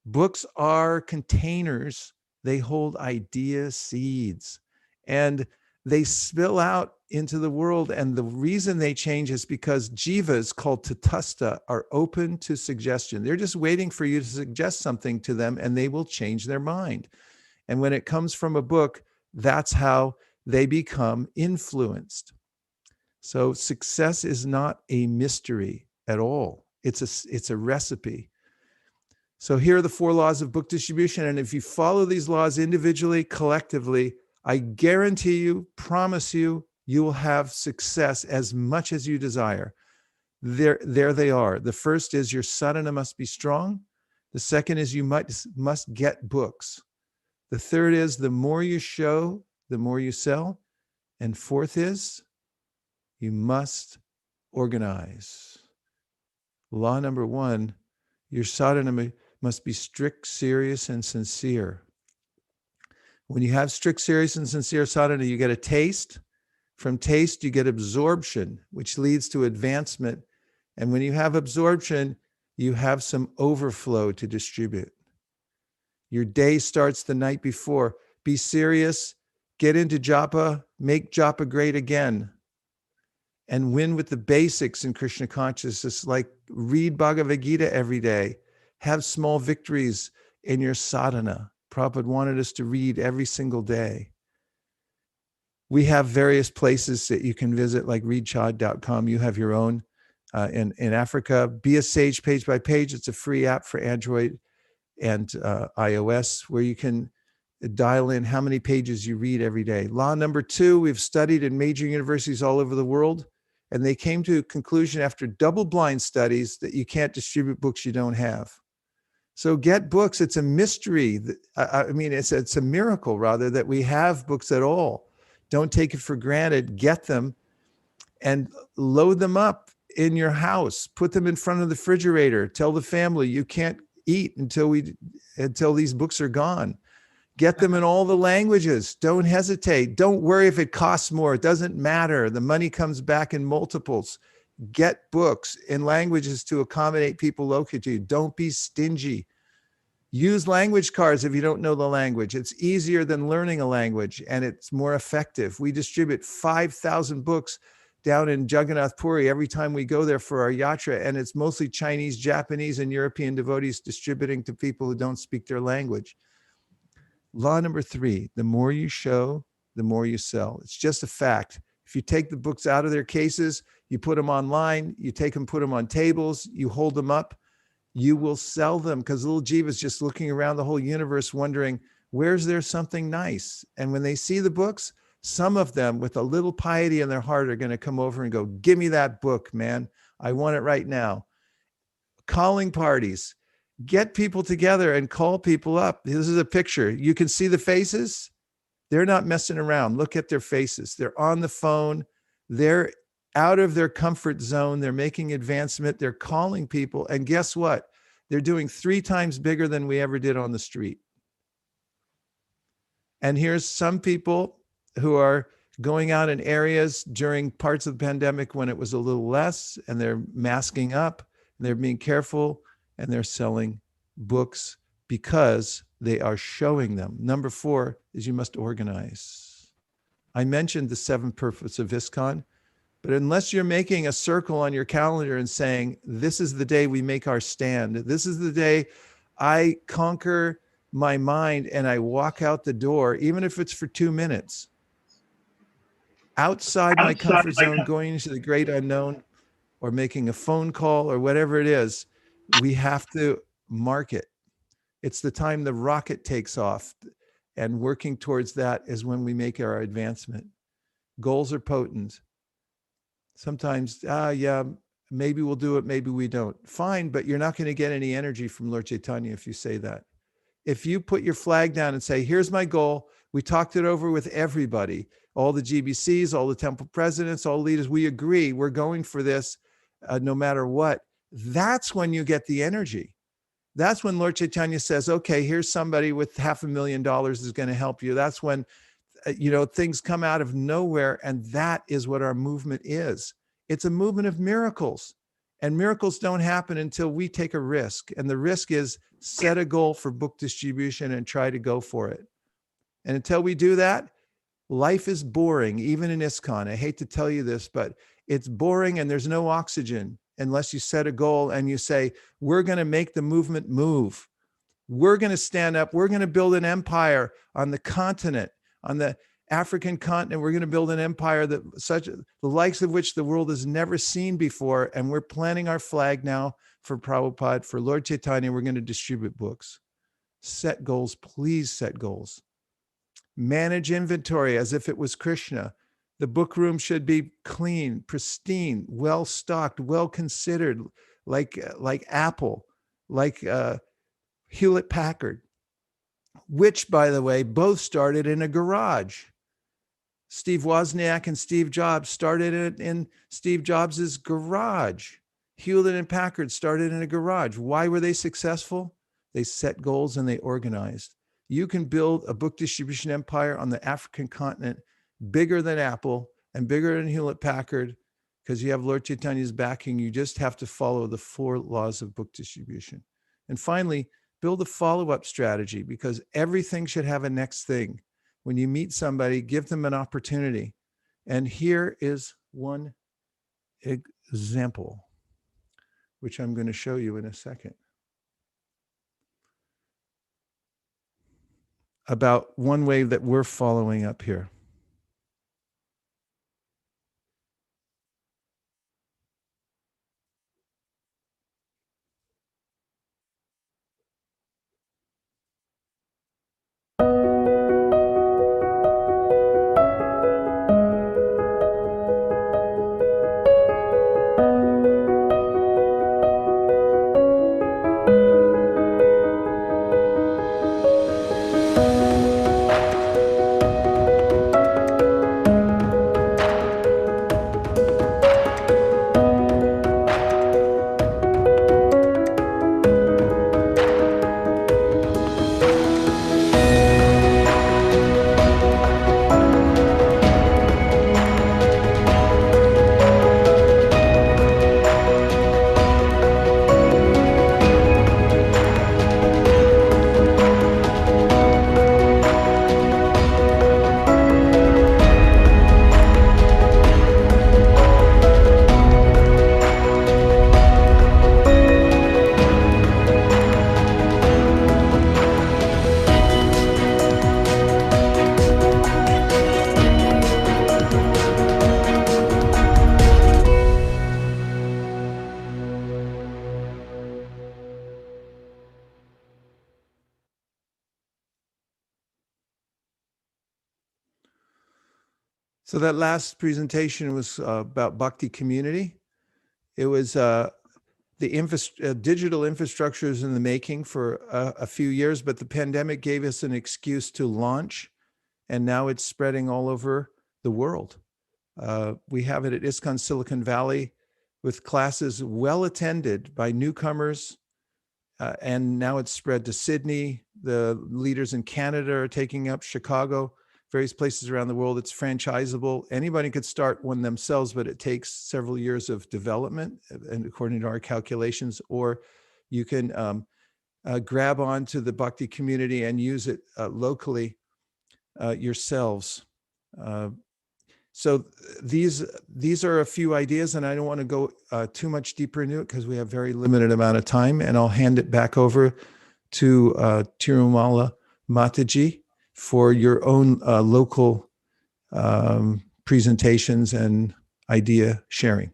Books are containers. They hold idea seeds and they spill out into the world. And the reason they change is because jivas called tatastha are open to suggestion. They're just waiting for you to suggest something to them and they will change their mind. And when it comes from a book, That's how they become influenced. So success is not a mystery at all. It's a recipe. So here are the 4 laws of book distribution. And if you follow these laws individually, collectively, I guarantee you, promise you, you will have success as much as you desire. There they are. The first is your sadhana must be strong. The second is you must get books. The third is the more you show, the more you sell. And fourth is you must organize. Law number 1, your sadhana must be strict, serious, and sincere. When you have strict, serious, and sincere sadhana, you get a taste. From taste, you get absorption, which leads to advancement. And when you have absorption, you have some overflow to distribute. Your day starts the night before. Be serious, get into japa, make japa great again, and win with the basics in Krishna consciousness, like read Bhagavad Gita every day. Have small victories in your sadhana. Prabhupada wanted us to read every single day. We have various places that you can visit, like readchad.com. You have your own in Africa. Be a Sage page by page. It's a free app for Android and iOS, where you can dial in how many pages you read every day. Law number 2, we've studied in major universities all over the world, and they came to a conclusion after double-blind studies that you can't distribute books you don't have. So get books. It's a mystery. I mean, it's a miracle, rather, that we have books at all. Don't take it for granted. Get them and load them up in your house. Put them in front of the refrigerator. Tell the family you can't eat until these books are gone. Get them in all the languages. Don't hesitate. Don't worry if it costs more. It doesn't matter. The money comes back in multiples. Get books in languages to accommodate people local to you. Don't be stingy. Use language cards if you don't know the language. It's easier than learning a language, and it's more effective. We distribute 5,000 books down in Jagannath Puri every time we go there for our yatra, and it's mostly Chinese, Japanese, and European devotees distributing to people who don't speak their language. Law number 3, the more you show, the more you sell. It's just a fact. If you take the books out of their cases, you put them online, you take them, put them on tables, you hold them up, you will sell them, because little Jiva is just looking around the whole universe wondering, where's there something nice? And when they see the books, some of them with a little piety in their heart are going to come over and go, give me that book, man. I want it right now. Calling parties. Get people together and call people up. This is a picture. You can see the faces. They're not messing around. Look at their faces. They're on the phone. They're out of their comfort zone. They're making advancement. They're calling people. And guess what? They're doing 3 times bigger than we ever did on the street. And here's some people who are going out in areas during parts of the pandemic when it was a little less, and they're masking up, and they're being careful, and they're selling books because they are showing them. Number 4 is you must organize. I mentioned the 7 purposes of ISKCON, but unless you're making a circle on your calendar and saying, this is the day we make our stand, this is the day I conquer my mind and I walk out the door, even if it's for 2 minutes, outside my comfort zone, going into the great unknown, or making a phone call or whatever it is, we have to mark it. It's the time the rocket takes off, and working towards that is when we make our advancement. Goals are potent. Sometimes, yeah, maybe we'll do it, maybe we don't. Fine, but you're not going to get any energy from Lord Chaitanya if you say that. If you put your flag down and say, here's my goal, we talked it over with everybody, all the GBCs, all the temple presidents, all leaders, we agree, we're going for this no matter what. That's when you get the energy. That's when Lord Chaitanya says, okay, here's somebody with $500,000 is going to help you. That's when, things come out of nowhere. And that is what our movement is. It's a movement of miracles, and miracles don't happen until we take a risk. And the risk is set a goal for book distribution and try to go for it. And until we do that, life is boring, even in ISKCON. I hate to tell you this, but it's boring, and there's no oxygen unless you set a goal and you say, we're going to make the movement move. We're going to stand up. We're going to build an empire on the continent, on the African continent. We're going to build an empire that the likes of which the world has never seen before. And we're planting our flag now for Prabhupada, for Lord Chaitanya. We're going to distribute books. Set goals, please set goals. Manage inventory as if it was Krishna. The book room should be clean, pristine, well stocked, well considered, like Apple, like Hewlett Packard, which, by the way, both started in a garage. Steve Wozniak and Steve Jobs started it in Steve Jobs's garage. Hewlett and Packard started in a garage. Why were they successful? They set goals and they organized. You can build a book distribution empire on the African continent bigger than Apple and bigger than Hewlett Packard because you have Lord Chaitanya's backing. You just have to follow the 4 laws of book distribution. And finally, build a follow-up strategy because everything should have a next thing. When you meet somebody, give them an opportunity. And here is one example, which I'm going to show you in a second, about one way that we're following up here. So that last presentation was about Bhakti community. It was the digital infrastructures in the making for a few years, but the pandemic gave us an excuse to launch, and now it's spreading all over the world. We have it at ISKCON Silicon Valley with classes well attended by newcomers, and now it's spread to Sydney. The leaders in Canada are taking up Chicago. Various places around the world. It's franchisable. Anybody could start one themselves, but it takes several years of development, and according to our calculations, or you can grab onto the Bhakti community and use it locally yourselves. So these are a few ideas, and I don't want to go too much deeper into it because we have very limited amount of time, and I'll hand it back over to Tirumala Mataji for your own local presentations and idea sharing.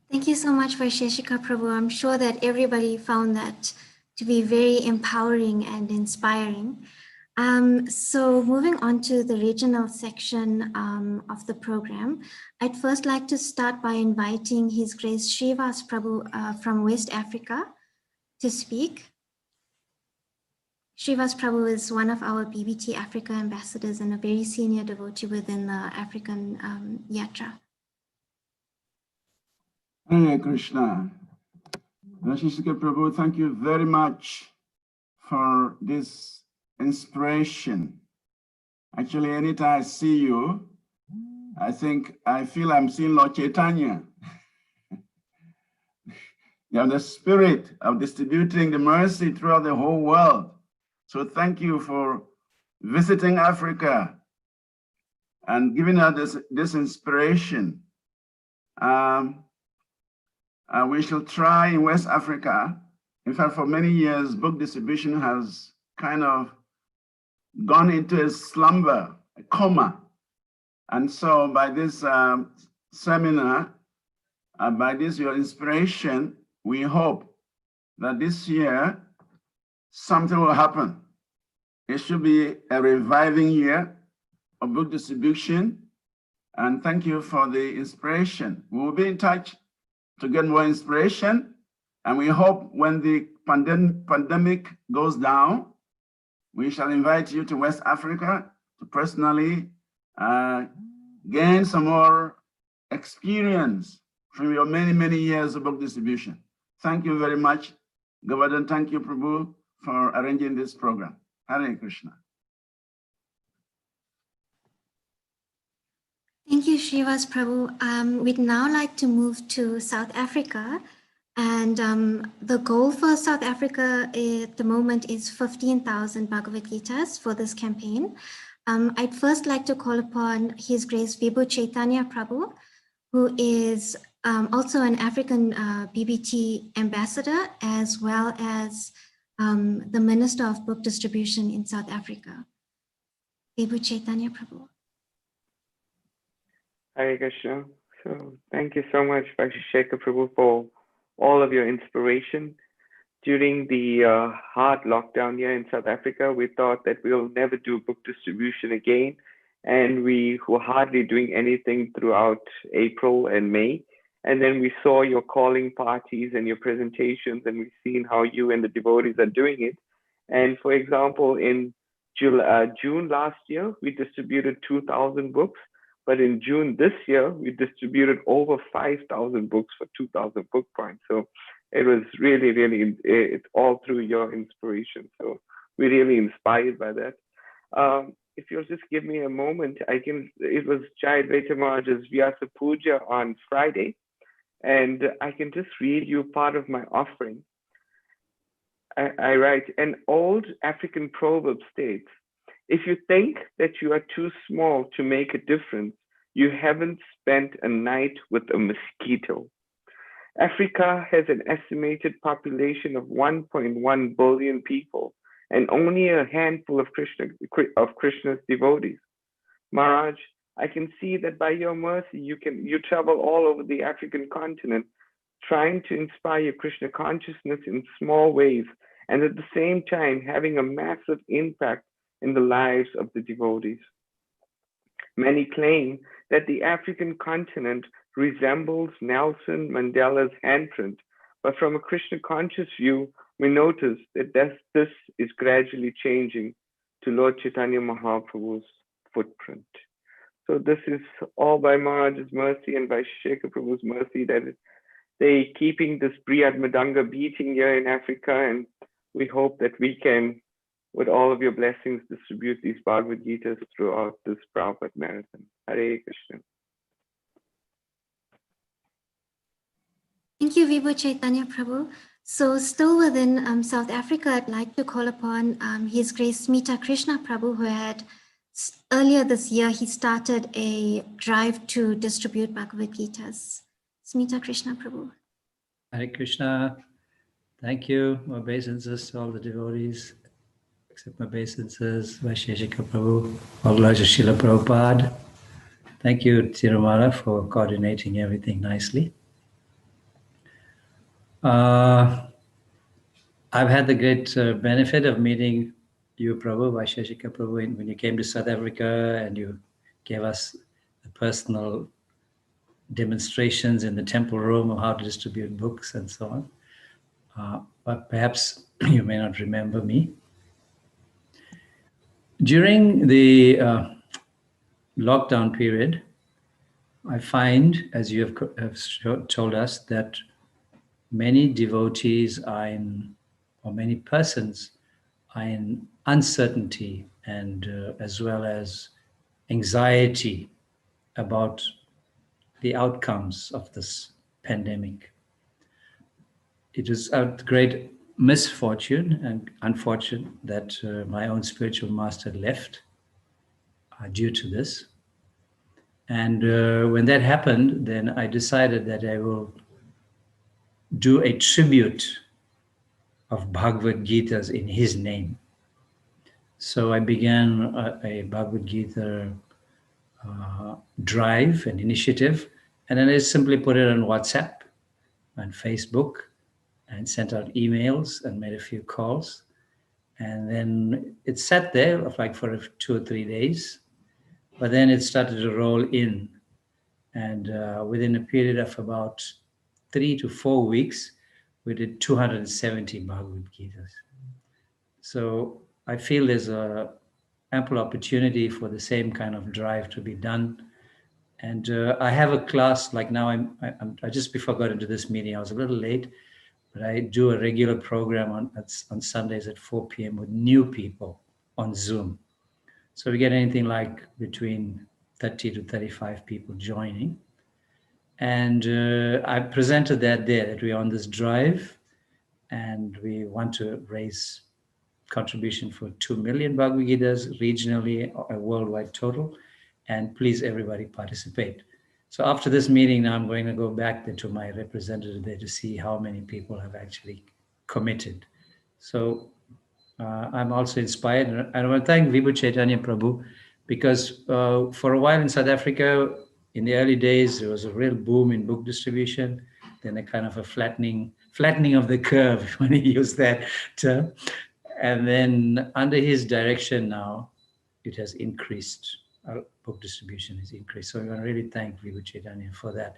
Thank you so much, Vaisheshika Prabhu. I'm sure that everybody found that to be very empowering and inspiring. So moving on to the regional section of the program, I'd first like to start by inviting His Grace Srivas Prabhu from West Africa to speak. Srivas Prabhu is one of our BBT Africa ambassadors and a very senior devotee within the African Yatra. Hare Krishna. Vaisheshika Prabhu, thank you very much for this inspiration. Actually, anytime I see you, I feel I'm seeing Lord Chaitanya. You have the spirit of distributing the mercy throughout the whole world. So thank you for visiting Africa and giving us this inspiration. We shall try in West Africa. In fact, for many years, book distribution has kind of gone into a slumber, a coma. And so by this seminar, by this your inspiration, we hope that this year something will happen. It should be a reviving year of book distribution. And thank you for the inspiration. We will be in touch to get more inspiration. And we hope when the pandemic goes down, we shall invite you to West Africa to personally gain some more experience from your many, many years of book distribution. Thank you very much, Govardhan. Thank you, Prabhu, for arranging this program. Hare Krishna. Thank you, Srivas Prabhu. We'd now like to move to South Africa. And the goal for South Africa at the moment is 15,000 Bhagavad Gitas for this campaign. I'd first like to call upon His Grace Vibhu Chaitanya Prabhu, who is also an African BBT ambassador, as well as the Minister of Book Distribution in South Africa. Vibhu Chaitanya Prabhu. Hare Krishna. So thank you so much, Vaisheshika Prabhu, for all of your inspiration. During the hard lockdown here in South Africa, we thought that we'll never do book distribution again. And we were hardly doing anything throughout April and May. And then we saw your calling parties and your presentations, and we've seen how you and the devotees are doing it. And for example, in June last year, we distributed 2,000 books. But in June this year, we distributed over 5,000 books for 2,000 book points. So it was really, really, it's all through your inspiration. So we're really inspired by that. If you'll just give me a moment, it was Jai Advaita Maharaj's Vyasa Puja on Friday, and I can just read you part of my offering. I write, an old African proverb states, if you think that you are too small to make a difference, you haven't spent a night with a mosquito. Africa has an estimated population of 1.1 billion people and only a handful of Krishna's devotees. Maharaj, I can see that by your mercy, you travel all over the African continent, trying to inspire Krishna consciousness in small ways, and at the same time having a massive impact in the lives of the devotees. Many claim that the African continent resembles Nelson Mandela's handprint, but from a Krishna conscious view, we notice that this is gradually changing to Lord Chaitanya Mahaprabhu's footprint. So this is all by Maharaj's mercy and by Shekhar Prabhu's mercy that they keeping this Brihad Madanga beating here in Africa, and we hope that we can, with all of your blessings, distribute these Bhagavad Gitas throughout this Prabhupada marathon. Hare Krishna. Thank you, Vibhu Chaitanya Prabhu. So still within South Africa, I'd like to call upon His Grace Smita Krishna Prabhu, who had earlier this year, he started a drive to distribute Bhagavad Gitas. Smita Krishna Prabhu. Hare Krishna. Thank you, my obeisances to all the devotees, except my obeisances, Vaisheshika Prabhu, all glories to Srila Prabhupada. Thank you, Tirumala, for coordinating everything nicely. I've had the great benefit of meeting you, Prabhu, Vaisheshika Prabhu, when you came to South Africa and you gave us the personal demonstrations in the temple room of how to distribute books and so on. But perhaps you may not remember me. During the lockdown period, I find, as you have told us, that many devotees are in, or many persons are in uncertainty and as well as anxiety about the outcomes of this pandemic. It is a great misfortune and unfortunate that my own spiritual master left due to this. And when that happened, then I decided that I will do a tribute of Bhagavad Gitas in his name. So I began a Bhagavad Gita drive, an initiative, and then I simply put it on WhatsApp and Facebook and sent out emails and made a few calls. And then it sat there like for 2 or 3 days, but then it started to roll in. And within a period of about 3 to 4 weeks, we did 270 Bhagavad Gitas. So I feel there's a ample opportunity for the same kind of drive to be done. And I have a class, like now I just before I got into this meeting, I was a little late, but I do a regular program on Sundays at 4 p.m. with new people on Zoom. So we get anything like between 30 to 35 people joining. And I presented that there, that we're on this drive and we want to raise contribution for 2 million Bhagavad Gitas regionally, a worldwide total. And please, everybody participate. So after this meeting, now I'm going to go back there to my representative there to see how many people have actually committed. So I'm also inspired. And I want to thank Vibhu Chaitanya Prabhu, because for a while in South Africa, in the early days, there was a real boom in book distribution, then a kind of a flattening of the curve, when he used that term. And then under his direction now, it has increased. Book distribution has increased. So I want to really thank Vibhu Chaitanya for that.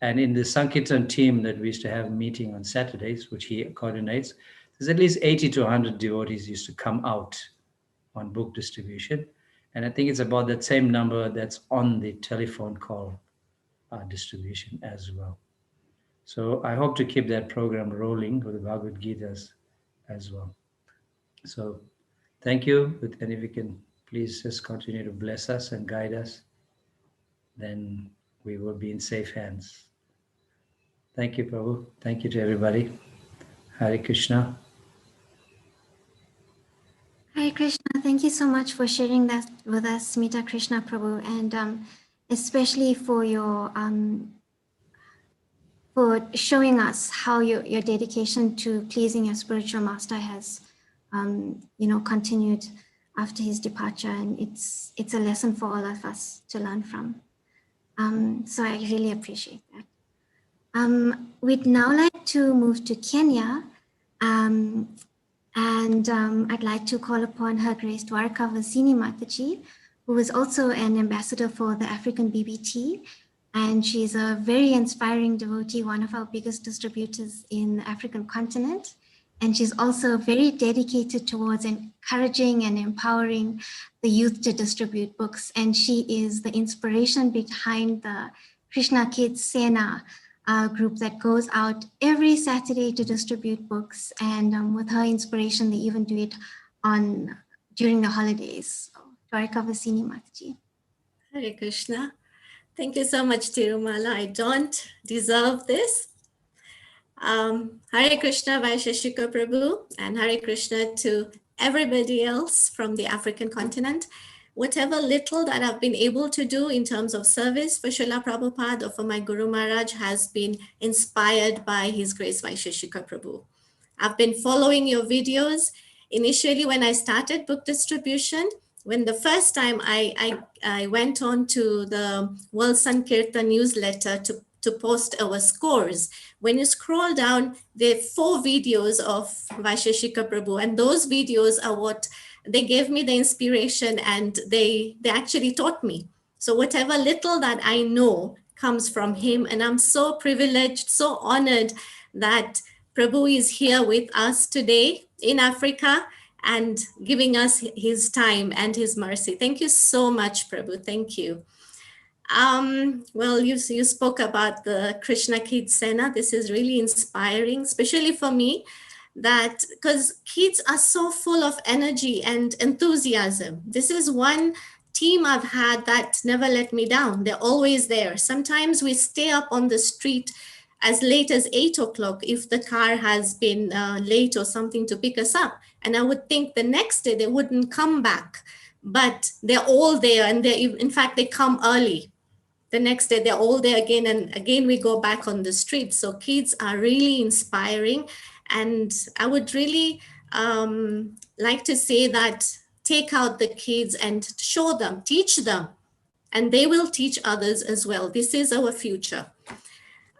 And in the Sankirtan team that we used to have a meeting on Saturdays, which he coordinates, there's at least 80 to 100 devotees used to come out on book distribution. And I think it's about that same number that's on the telephone call distribution as well. So I hope to keep that program rolling with the Bhagavad Gitas as well. So thank you. And if you can please just continue to bless us and guide us, then we will be in safe hands. Thank you, Prabhu. Thank you to everybody. Hare Krishna. Hare Krishna, thank you so much for sharing that with us, Smita Krishna Prabhu, and especially for your for showing us how your dedication to pleasing your spiritual master has continued after his departure, and it's a lesson for all of us to learn from. So I really appreciate that. We'd now like to move to Kenya. I'd like to call upon Her Grace Dwarka Vasini Mataji, who is also an ambassador for the African BBT. And she's a very inspiring devotee, one of our biggest distributors in the African continent. And she's also very dedicated towards encouraging and empowering the youth to distribute books. And she is the inspiration behind the Krishna Kids Sena group that goes out every Saturday to distribute books. And with her inspiration, they even do it during the holidays. So, Dwarka Vasini Mataji. Hare Krishna. Thank you so much, Tirumala. I don't deserve this. Hare Krishna, Vaisheshika Prabhu, and Hare Krishna to everybody else from the African continent. Whatever little that I've been able to do in terms of service for Srila Prabhupada or for my Guru Maharaj has been inspired by His Grace Vaisheshika Prabhu. I've been following your videos. Initially, when I started book distribution, when the first time I went on to the World Sankirtan newsletter to post our scores, when you scroll down, there are 4 videos of Vaisheshika Prabhu, and those videos are what they gave me the inspiration, and they actually taught me. So whatever little that I know comes from him, and I'm so privileged, so honored that Prabhu is here with us today in Africa and giving us his time and his mercy. Thank you so much, Prabhu. Thank you. Well, you spoke about the Krishna Kids Sena. This is really inspiring, especially for me, that because kids are so full of energy and enthusiasm. This is one team I've had that never let me down. They're always there. Sometimes we stay up on the street as late as 8 o'clock if the car has been late or something to pick us up. And I would think the next day they wouldn't come back, but they're all there, and in fact, they come early. The next day they're all there again, and again we go back on the street. So kids are really inspiring, and I would really like to say that take out the kids and show them, teach them, and they will teach others as well. This is our future.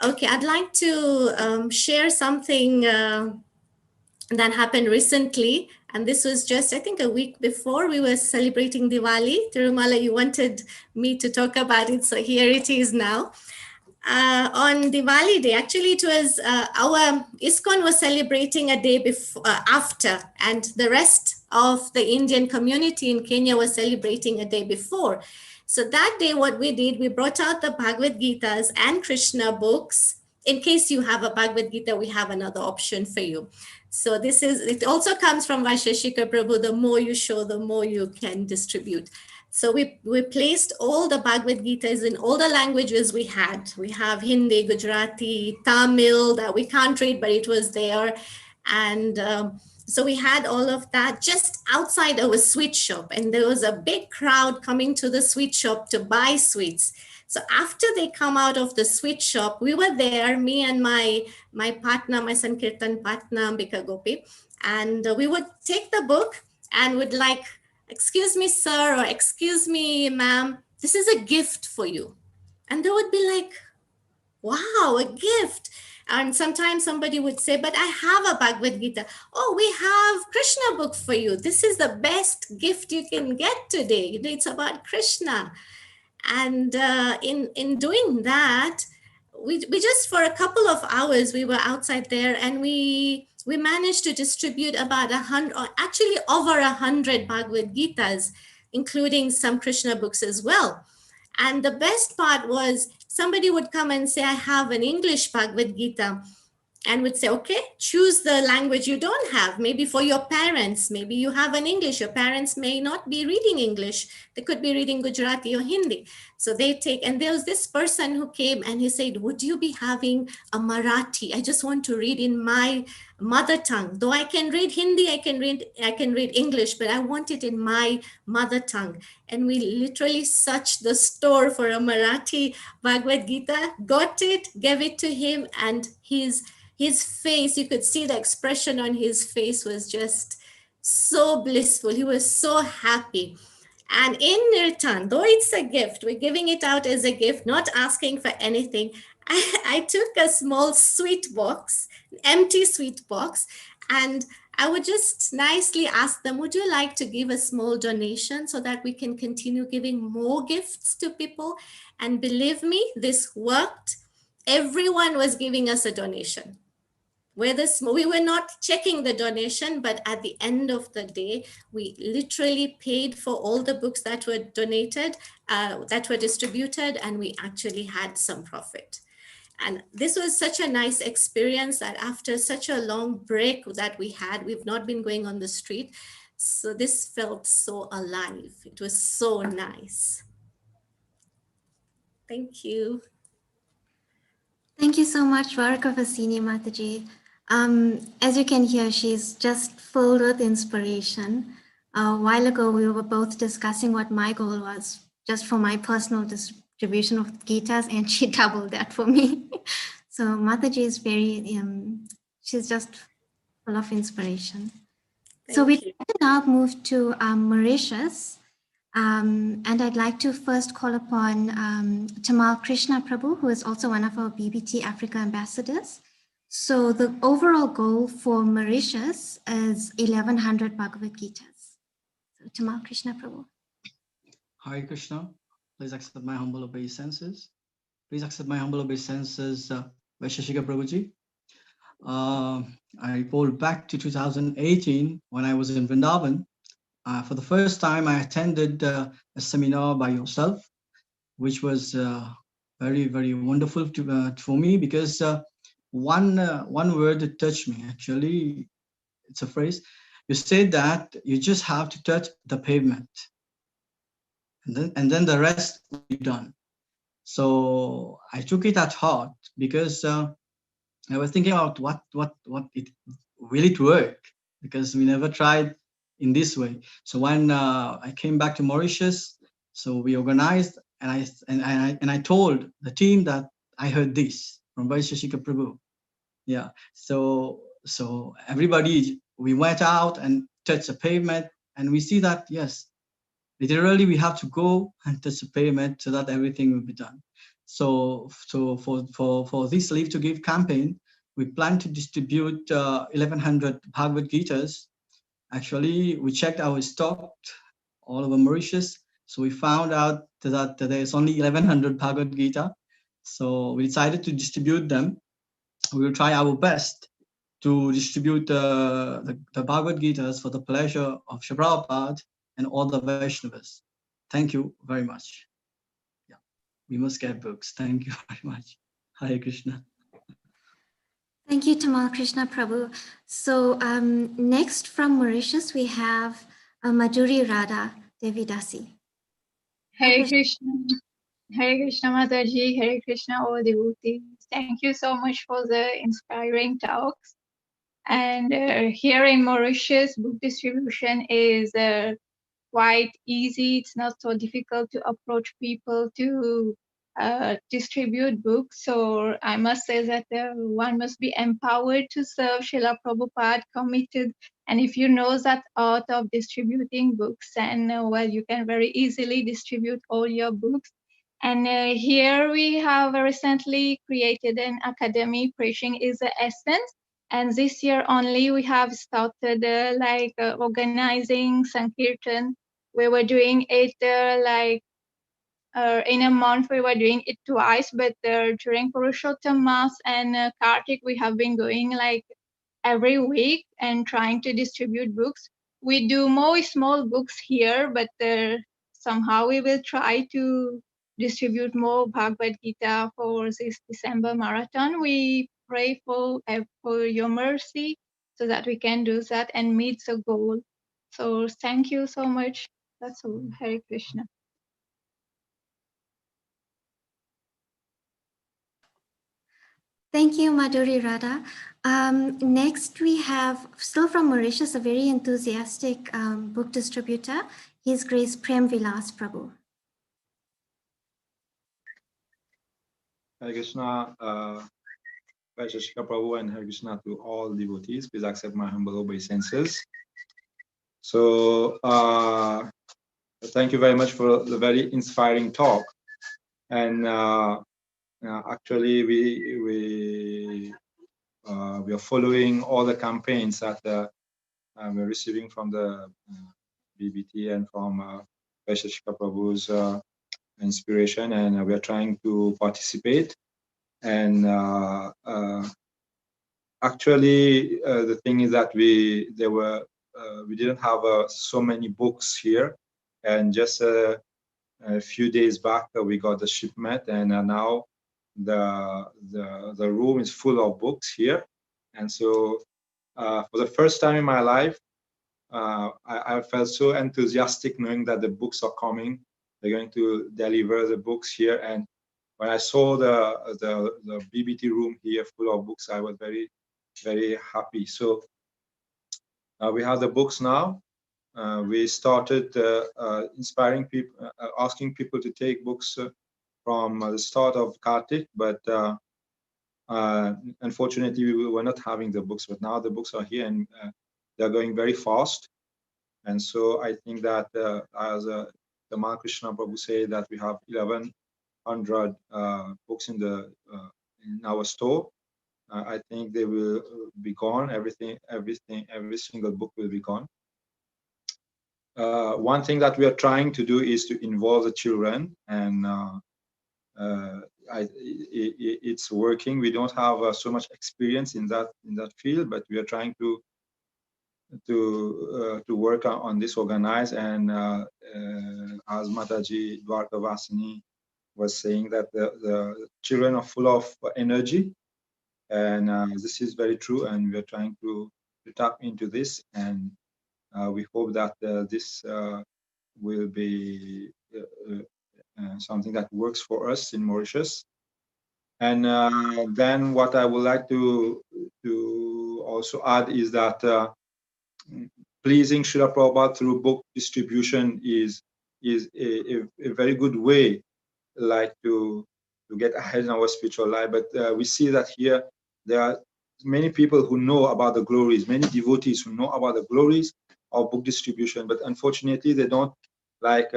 Okay, I'd like to share something that happened recently. And this was just, I think, a week before we were celebrating Diwali. Tirumala, you wanted me to talk about it, so here it is now. On Diwali day, actually it was our ISKCON was celebrating a day before, after, and the rest of the Indian community in Kenya was celebrating a day before. So that day, what we did, we brought out the Bhagavad Gitas and Krishna books. In case you have a Bhagavad Gita, we have another option for you. So this is, it also comes from Vaisheshika Prabhu, the more you show, the more you can distribute. So we placed all the Bhagavad Gitas in all the languages we had. We have Hindi, Gujarati, Tamil that we can't read, but it was there. And so we had all of that just outside our sweet shop. And there was a big crowd coming to the sweet shop to buy sweets. So after they come out of the sweet shop, we were there, me and my partner, my Sankirtan partner, Ambika Gopi, and we would take the book and would like, excuse me, sir, or excuse me, ma'am, this is a gift for you. And they would be like, wow, a gift. And sometimes somebody would say, but I have a Bhagavad Gita. Oh, we have Krishna book for you. This is the best gift you can get today. You know, it's about Krishna. And in doing that, we just for a couple of hours, we were outside there and we managed to distribute about 100, or actually over 100 Bhagavad Gitas, including some Krishna books as well. And the best part was somebody would come and say, I have an English Bhagavad Gita, and would say, okay, choose the language you don't have. Maybe for your parents, maybe you have an English. Your parents may not be reading English. They could be reading Gujarati or Hindi. So they take, and there was this person who came and he said, would you be having a Marathi? I just want to read in my mother tongue. Though I can read Hindi, I can read English, but I want it in my mother tongue. And we literally searched the store for a Marathi Bhagavad Gita, got it, gave it to him, and his face, you could see the expression on his face was just so blissful. He was so happy. And in return, though it's a gift, we're giving it out as a gift, not asking for anything. I took a small sweet box, empty sweet box, and I would just nicely ask them, would you like to give a small donation so that we can continue giving more gifts to people? And believe me, this worked. Everyone was giving us a donation. We were not checking the donation, but at the end of the day, we literally paid for all the books that were donated, that were distributed, and we actually had some profit. And this was such a nice experience that after such a long break that we had, we've not been going on the street. So this felt so alive. It was so nice. Thank you. Thank you so much, Varaka Vasini Mataji. As you can hear, she's just filled with inspiration. A while ago, we were both discussing what my goal was just for my personal distribution of Gitas, and she doubled that for me. So Mataji is very, she's just full of inspiration. So we now move to Mauritius. And I'd like to first call upon Tamal Krishna Prabhu, who is also one of our BBT Africa ambassadors. So the overall goal for Mauritius is 1100 Bhagavad Gitas. So Tamal Krishna Prabhu. Hare Krishna. Please accept my humble obeisances. Please accept my humble obeisances, Vaisheshika Prabhuji. I report back to 2018 when I was in Vrindavan. For the first time, I attended a seminar by yourself, which was very, very wonderful for me because one word that touched me, actually, it's a phrase. You said that you just have to touch the pavement and then the rest will be done. So I took it at heart because I was thinking about what will it work, because we never tried in this way. So when I came back to Mauritius, so we organized, and I told the team that I heard this from Vaisheshika Prabhu. Yeah. So everybody, we went out and touched the pavement, And we see that, yes, literally we have to go and touch the payment so that everything will be done. So for this Leave to Give campaign, we plan to distribute 1,100 Bhagavad Gitas. Actually, we checked our stock all over Mauritius. So we found out that there's only 1,100 Bhagavad Gita. So we decided to distribute them. We will try our best to distribute the Bhagavad Gitas for the pleasure of Srila Prabhupada and all the Vaishnavas. Thank you very much. Yeah, we must get books. Thank you very much. Hare Krishna. Thank you, Tamal Krishna Prabhu. So next from Mauritius, we have Madhuri Radha Devidasi. Hare Krishna. Hare Krishna Mataji, Hare Krishna all devotees. Thank you so much for the inspiring talks. And here in Mauritius, book distribution is quite easy. It's not so difficult to approach people to distribute books. So I must say that one must be empowered to serve Srila Prabhupada, committed. And if you know that art of distributing books, and well, you can very easily distribute all your books. And here we have recently created an academy, Preaching is the Essence. And this year only we have started organizing Sankirtan. We were doing it in a month, we were doing it twice, but during Purushottam Mass and Kartik, we have been going like every week and trying to distribute books. We do more small books here, but somehow we will try to distribute more Bhagavad Gita for this December marathon. We pray for your mercy so that we can do that and meet the goal. So thank you so much. That's all. Hare Krishna. Thank you, Madhuri Radha. Next, we have, still from Mauritius, a very enthusiastic book distributor. His Grace Prem Vilas Prabhu. Hare Krishna, Vaisheshika Prabhu, and Hare Krishna to all devotees. Please accept my humble obeisances. So, thank you very much for the very inspiring talk. And actually, we are following all the campaigns that we're receiving from the BBT and from Vaisheshika Prabhu's inspiration, and we are trying to participate. And actually, the thing is that we didn't have so many books here, and just a few days back we got the shipment, and now the room is full of books here. And so for the first time in my life, I felt so enthusiastic knowing that the books are coming. They're going to deliver the books here. And when I saw the BBT room here full of books, I was very, very happy. So we have the books now. We started inspiring people, asking people to take books from the start of Kartik, but unfortunately we were not having the books. But now the books are here, and they're going very fast. And so I think that as Tamal Krishna Prabhu said, that we have 1,100 books in our store. I think they will be gone. Every single book will be gone. One thing that we are trying to do is to involve the children, and it's working. We don't have so much experience in that field, but we are trying to work on this organized. And as Mataji Dwarka Vasini was saying, that the children are full of energy, and this is very true, and we are trying to tap into this, and we hope that this will be something that works for us in Mauritius. And then what I would like to also add is that pleasing Srila Prabhupada through book distribution is a very good way, like to get ahead in our spiritual life. But we see that here there are many people who know about the glories, many devotees who know about the glories of book distribution, but unfortunately they don't like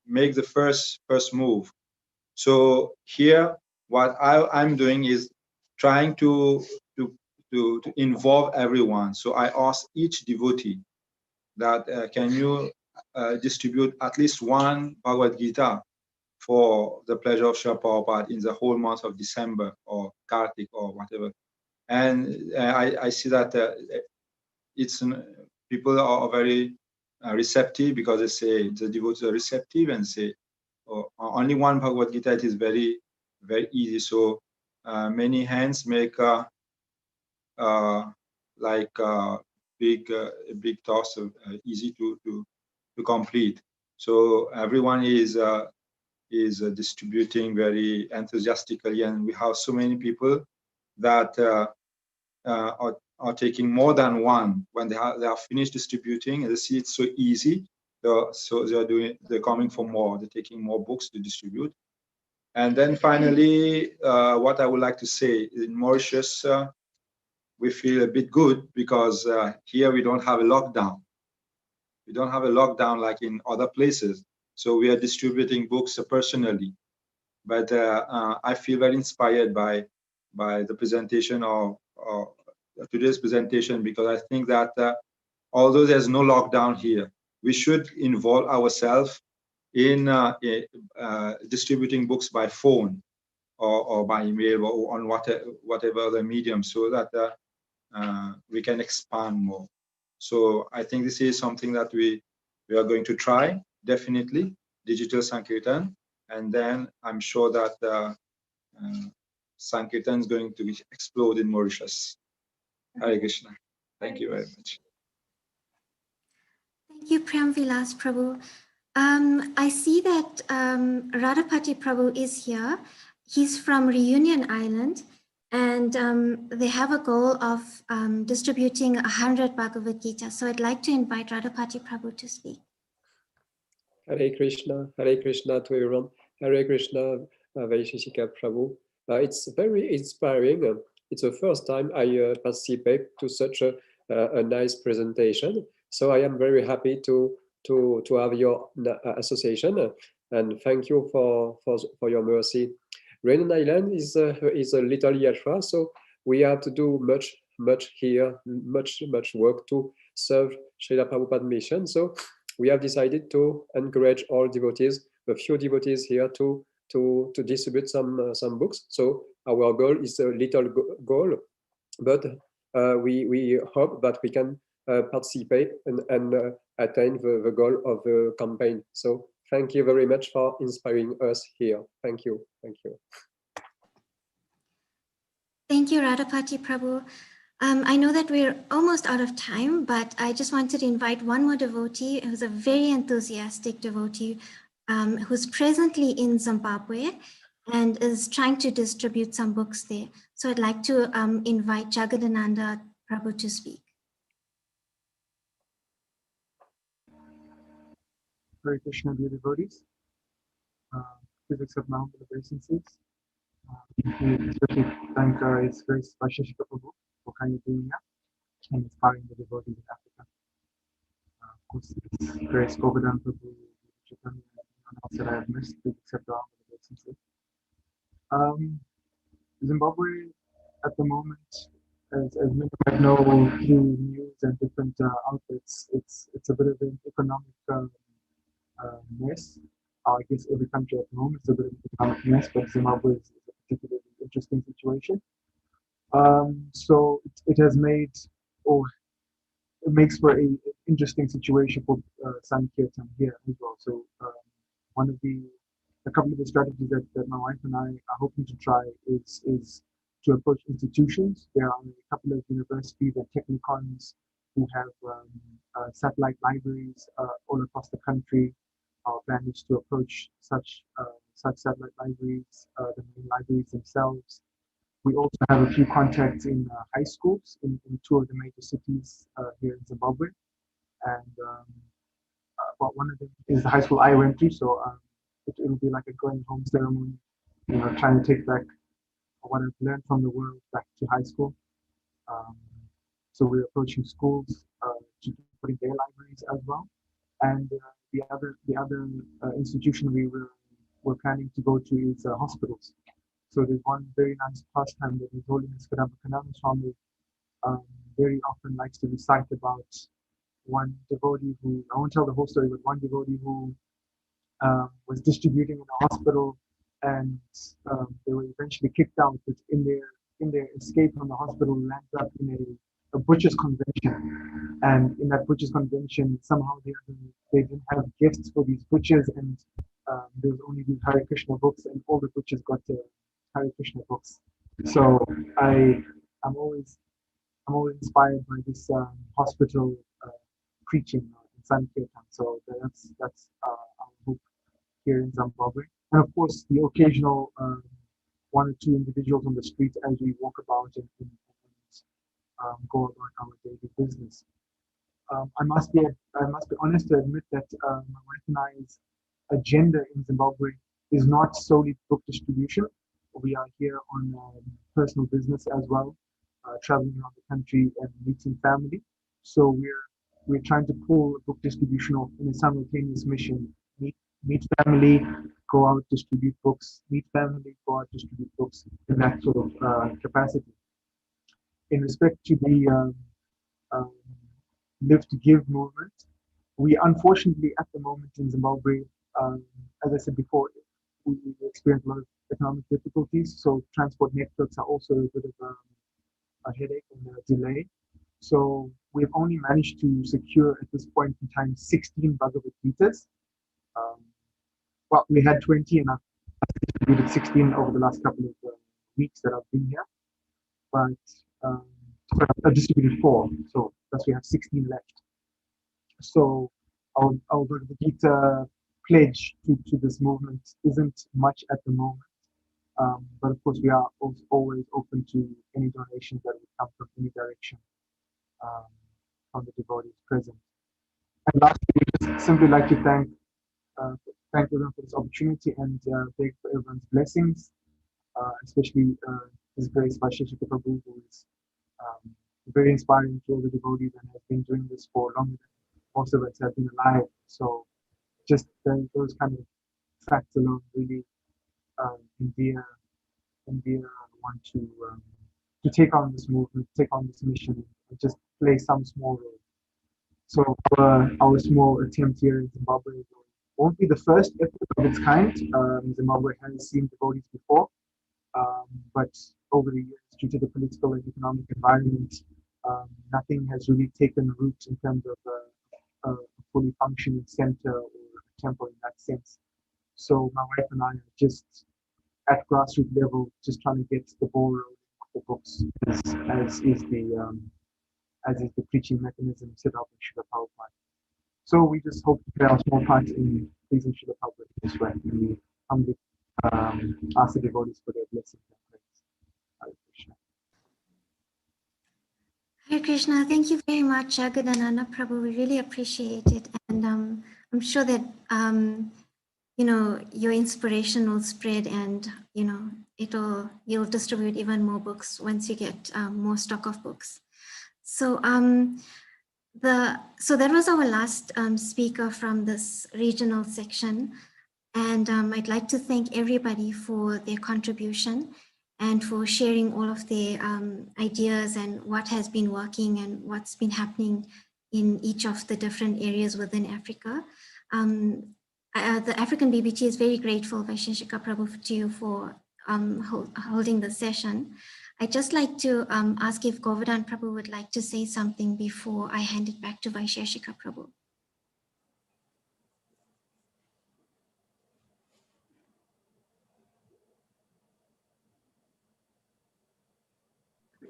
make the first move. So here, what I'm doing is trying to involve everyone. So I asked each devotee that can you distribute at least one Bhagavad Gita for the pleasure of Srila Prabhupada in the whole month of December or Kartik or whatever. And I see that people are very receptive, because they say the devotees are receptive and say, oh, only one Bhagavad Gita, it is very, very easy. So many hands make like big task easy to complete. So everyone is distributing very enthusiastically, and we have so many people that are taking more than one when they are finished distributing, and they see it's so easy. So they're coming for more. They're taking more books to distribute. And then finally, what I would like to say, in Mauritius, we feel a bit good because here we don't have a lockdown. We don't have a lockdown like in other places. So we are distributing books personally. But I feel very inspired by the presentation of today's presentation, because I think that although there's no lockdown here, we should involve ourselves in distributing books by phone or by email or on whatever other medium, so that we can expand more. So I think this is something that we are going to try, definitely, digital Sankirtan. And then I'm sure that Sankirtan is going to explode in Mauritius. Hare Krishna. Thank you very much. Thank you, Prem Vilas Prabhu. I see that Radhapati Prabhu is here. He's from Reunion Island, and they have a goal of distributing 100 Bhagavad Gita. So I'd like to invite Radhapati Prabhu to speak. Hare Krishna to everyone. Hare Krishna, Vaisheshika Prabhu. It's very inspiring. It's the first time I participate to such a nice presentation. So I am very happy to have your association, and thank you for your mercy. Reunion Island is a little yatra, so we have to do much here, much work to serve Srila Prabhupada mission. So we have decided to encourage all devotees, a few devotees here, to distribute some books. So our goal is a little goal, but we hope that we can participate and attain the goal of the campaign. So thank you very much for inspiring us here. Thank you. Thank you. Thank you, Radhapati Prabhu. I know that we're almost out of time, but I just wanted to invite one more devotee who's a very enthusiastic devotee who's presently in Zimbabwe and is trying to distribute some books there. So I'd like to invite Jagadananda Prabhu to speak. Hare Krishna, dear devotees. Please accept my humble obeisances. Especially thank His Grace Vaisheshika Prabhu for kindly being here and inspiring the devotees in Africa. Of course, His Grace Govardhan Prabhu, Chaitanya, and anyone else that I have missed, please accept our humble obeisances. Zimbabwe at the moment, as many might know through news and different outlets, it's a bit of an economic mess. I guess every country at the moment is a bit of an economic mess, but Zimbabwe is a particularly interesting situation. So it has made, or it makes for an interesting situation for Sankirtan here as well. So a couple of the strategies that my wife and I are hoping to try is to approach institutions. There are a couple of universities and technicons who have satellite libraries all across the country. Our plan is to approach such satellite libraries, the main libraries themselves. We also have a few contacts in high schools in two of the major cities here in Zimbabwe, and but one of them is the high school I went to. So it'll be like a going home ceremony, trying to take back what I've learned from the world back to high school. So we're approaching schools to putting their libraries as well. And the other institution we were planning to go to is hospitals. So there's one very nice pastime that His Holiness Kadamba Swami very often likes to recite about one devotee who, I won't tell the whole story, but one devotee who was distributing in a hospital, and they were eventually kicked out. But in their escape from the hospital, landed up in a butcher's convention, and in that butcher's convention, somehow they didn't have gifts for these butchers, and there was only these Hare Krishna books, and all the butchers got Hare Krishna books. So I'm always inspired by this hospital preaching in Sankirtan. So that's our hope here in Zimbabwe. And of course, the occasional one or two individuals on the street as we walk about and go about our daily business. I must be honest to admit that my wife and I's agenda in Zimbabwe is not solely book distribution. We are here on personal business as well, traveling around the country and meeting family. So we're trying to pull book distribution off in a simultaneous mission. Meet family, go out, distribute books. Meet family, go out, distribute books in that sort of capacity. In respect to the Live to Give movement, we unfortunately at the moment in Zimbabwe, as I said before, we experience a lot of economic difficulties. So transport networks are also a bit of a headache and a delay. So we've only managed to secure at this point in time 16 Bhagavad Gitas. Well, we had 20 and I've distributed 16 over the last couple of weeks that I've been here. But I've distributed 4, so thus we have 16 left. So our Bhagavad Gita pledge to this movement isn't much at the moment. But of course, we are always open to any donations that would come from any direction from the devotees present. And lastly, we just simply like to thank everyone for this opportunity and beg for everyone's blessings, especially His Grace Vaisheshika Prabhu, who is very inspiring to all the devotees and has been doing this for longer than most of us have been alive. So just those kind of facts alone really endear one to take on this movement, take on this mission, and just play some small role. So our small attempt here in Zimbabwe won't be the first effort of its kind. Zimbabwe has seen devotees before, but over the years, due to the political and economic environment, nothing has really taken root in terms of a fully functioning center or a temple in that sense. So my wife and I are just at grassroots level, just trying to get the ball rolling with the books, as is the preaching mechanism set up in Srila Prabhupada. So we just hope to play our small part in pleasing Srila Prabhupada this way. And we humbly ask the devotees for their blessings and praise. Hare Krishna. Hare Krishna, thank you very much, Jagadananda Prabhu. We really appreciate it. And I'm sure that, your inspiration will spread and, you'll distribute even more books once you get more stock of books. So so that was our last speaker from this regional section. And I'd like to thank everybody for their contribution and for sharing all of their ideas and what has been working and what's been happening in each of the different areas within Africa. The African BBT is very grateful, Vaisheshika Prabhu, to you for holding the session. I'd just like to ask if Govardhan Prabhu would like to say something before I hand it back to Vaisheshika Prabhu.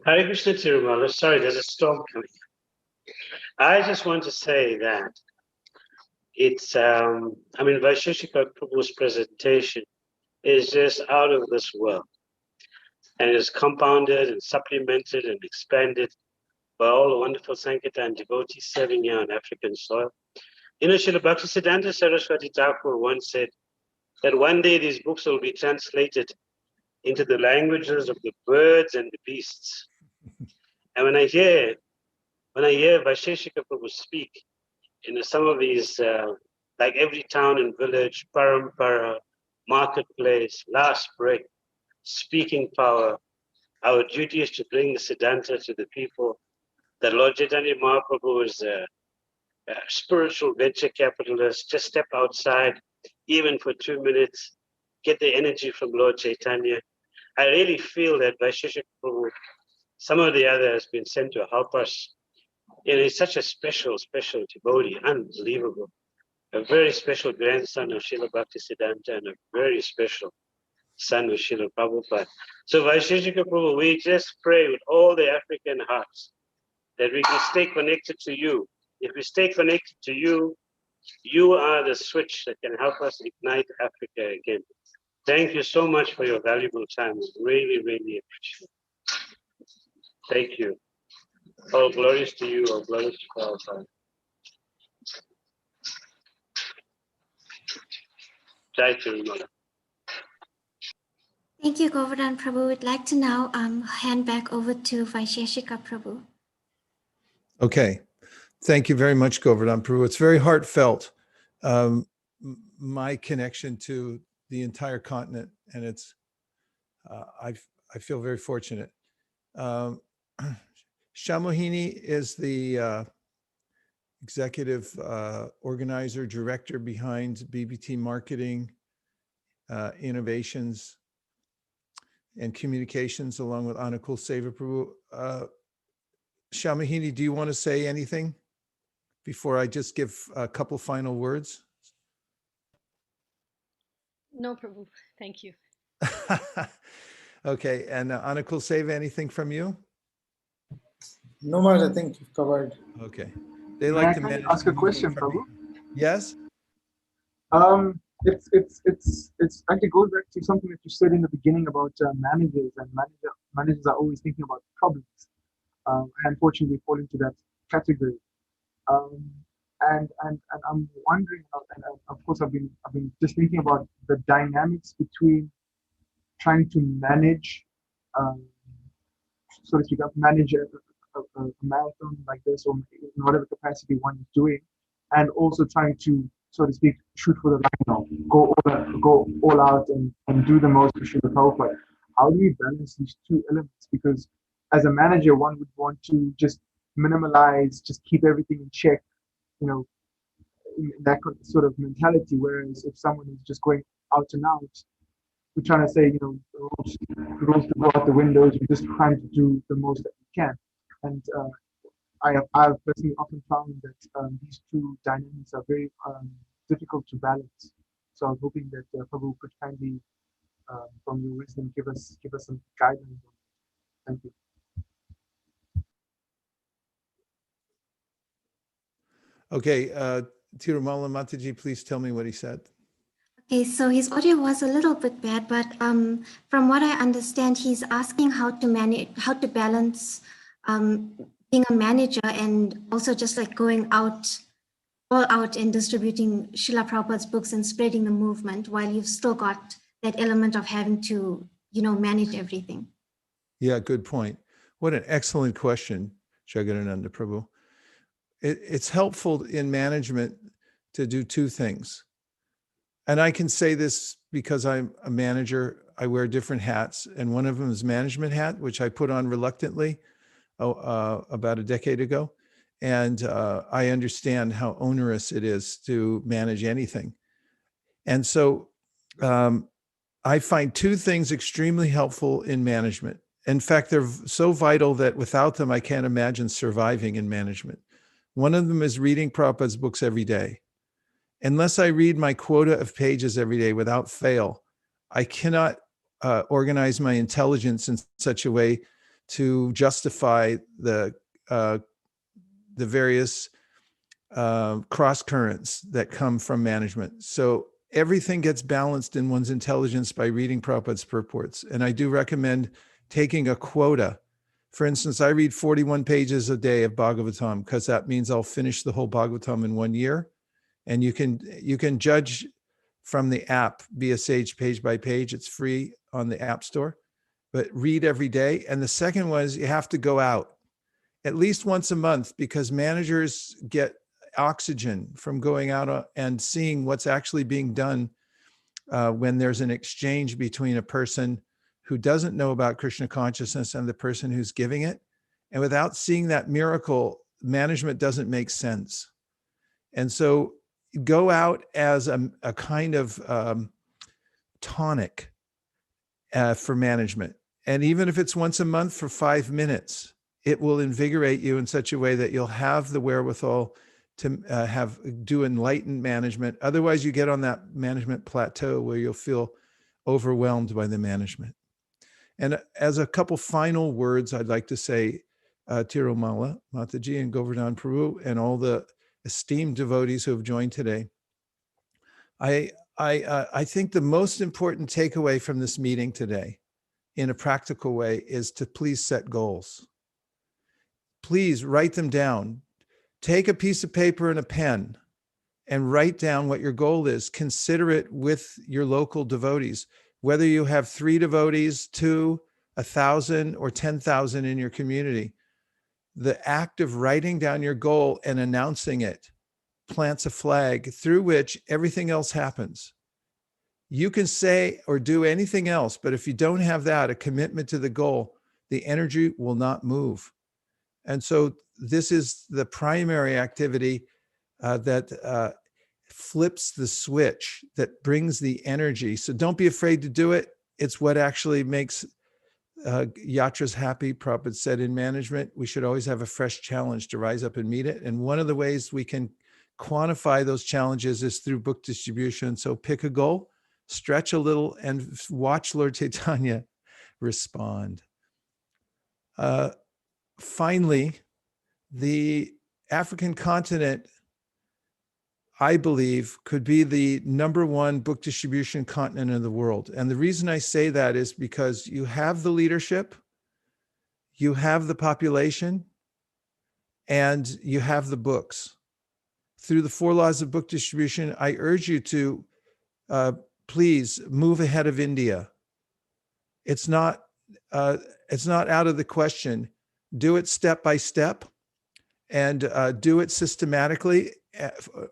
Hare Krishna Tirumala, sorry, there's a storm coming. I just want to say that it's, Vaisheshika Prabhu's presentation is just out of this world. And it is compounded and supplemented and expanded by all the wonderful Sankirtan devotees serving here on African soil. Srila Bhaktisiddhanta Saraswati Thakur once said that one day these books will be translated into the languages of the birds and the beasts. And when I hear when I hear Vaisheshika Prabhu speak in some of these, like every town and village, parampara, marketplace, last breath, speaking power, our duty is to bring the Siddhanta to the people. That Lord Chaitanya Mahaprabhu is a spiritual venture capitalist. Just step outside, even for 2 minutes, get the energy from Lord Chaitanya. I really feel that Vaisheshika Prabhu, some of the other has been sent to help us. He's such a special devotee, unbelievable. A very special grandson of Srila Bhaktisiddhanta and a very special son of Srila Prabhupada. So Vaisheshika Prabhu, we just pray with all the African hearts that we can stay connected to you. If we stay connected to you, you are the switch that can help us ignite Africa again. Thank you so much for your valuable time. Really, really appreciate it. Thank you. All glories to you, all glories to Prabhupada. Jai Tirumala. Thank you, Govardhan Prabhu. We'd like to now hand back over to Vaisheshika Prabhu. Okay. Thank you very much, Govardhan Prabhu. It's very heartfelt, my connection to the entire continent, and it's I feel very fortunate. Shamohini is the executive organizer, director behind BBT Marketing, Innovations, and Communications, along with Anukul Seva Prabhu. Shamohini, do you want to say anything before I just give a couple final words? No, Prabhu. Thank you. Okay, and Anukul Seva, anything from you? No, Maharaj, I think you've covered. Okay. They like to Can I manage ask a the question, movement from Prabhu? Yes? It's actually goes back to something that you said in the beginning about managers, and managers are always thinking about problems. I unfortunately fall into that category. And I'm wondering, and of course I've been just thinking about the dynamics between trying to manage, so to speak, manage a marathon like this, or in whatever capacity one is doing, and also trying to, so to speak, shoot for the rhino, go all out and do the most to shoot the Prabhupada. How do we balance these two elements? Because as a manager, one would want to just minimalize, just keep everything in check, in that sort of mentality. Whereas if someone is just going out and out, we're trying to say, rules to go out the windows. We're just trying to do the most that we can. And I've personally often found that these two dynamics are very difficult to balance. So I was hoping that Prabhu could kindly, from your wisdom, give us some guidance. Thank you. Okay, Tirumala Mataji, please tell me what he said. Okay, so his audio was a little bit bad, but from what I understand, he's asking how to balance being a manager and also just like going out, all out and distributing Srila Prabhupada's books and spreading the movement while you've still got that element of having to, manage everything. Yeah, good point. What an excellent question, Jagadananda Prabhu. It's helpful in management to do two things. And I can say this because I'm a manager, I wear different hats, and one of them is management hat, which I put on reluctantly about a decade ago. And I understand how onerous it is to manage anything. And so I find two things extremely helpful in management. In fact, they're so vital that without them, I can't imagine surviving in management. One of them is reading Prabhupada's books every day. Unless I read my quota of pages every day without fail, I cannot organize my intelligence in such a way to justify the various cross currents that come from management. So everything gets balanced in one's intelligence by reading Prabhupada's purports. And I do recommend taking a quota. For instance, I read 41 pages a day of Bhagavatam because that means I'll finish the whole Bhagavatam in 1 year. And you can judge from the app, Be a Sage page by page. It's free on the App Store, but read every day. And the second one is you have to go out at least once a month, because managers get oxygen from going out and seeing what's actually being done when there's an exchange between a person who doesn't know about Krishna consciousness and the person who's giving it. And without seeing that miracle, management doesn't make sense. And so go out as a kind of tonic for management. And even if it's once a month for 5 minutes, it will invigorate you in such a way that you'll have the wherewithal to do enlightened management. Otherwise, you get on that management plateau where you'll feel overwhelmed by the management. And as a couple final words, I'd like to say, Tirumala Mataji and Govardhan Prabhu and all the esteemed devotees who have joined today. I think the most important takeaway from this meeting today, in a practical way, is to please set goals. Please write them down. Take a piece of paper and a pen and write down what your goal is. Consider it with your local devotees, whether you have 3 devotees, 2, 1,000, or 10,000 in your community. The act of writing down your goal and announcing it plants a flag through which everything else happens. You can say or do anything else, but if you don't have that, a commitment to the goal, the energy will not move. And so this is the primary activity that flips the switch, that brings the energy. So don't be afraid to do it. It's what actually makes yatras happy. Prabhupada said in management, we should always have a fresh challenge to rise up and meet it. And one of the ways we can quantify those challenges is through book distribution. So pick a goal, stretch a little, and watch Lord Chaitanya respond. Finally, the African continent, I believe, could be the #1 book distribution continent in the world. And the reason I say that is because you have the leadership, you have the population, and you have the books. Through the 4 laws of book distribution, I urge you to please move ahead of India. It's not out of the question. Do it step by step, and do it systematically,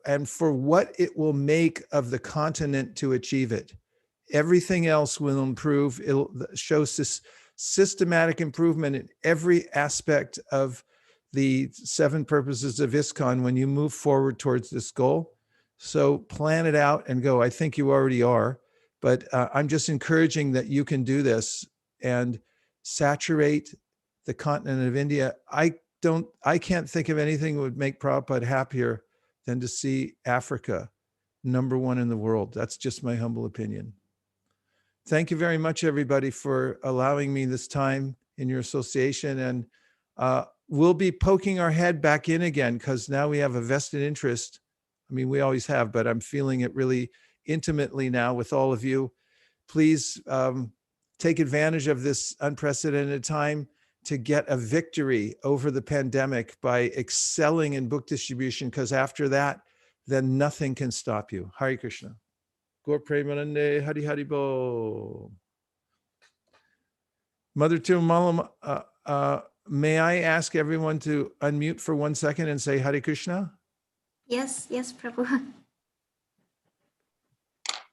and for what it will make of the continent to achieve it. Everything else will improve. It'll show systematic improvement in every aspect of the 7 purposes of ISKCON when you move forward towards this goal. So plan it out and go. I think you already are, but I'm just encouraging that you can do this and saturate the continent of India. I can't think of anything that would make Prabhupada happier than to see Africa #1 in the world. That's just my humble opinion. Thank you very much, everybody, for allowing me this time in your association. And we'll be poking our head back in again, because now we have a vested interest. I mean, we always have, but I'm feeling it really intimately now with all of you. Please take advantage of this unprecedented time to get a victory over the pandemic by excelling in book distribution, because after that, then nothing can stop you. Hare Krishna. Gaur Premanande, Hari Hari Bo. Mother Tirumala, may I ask everyone to unmute for 1 second and say Hare Krishna? Yes, Prabhu.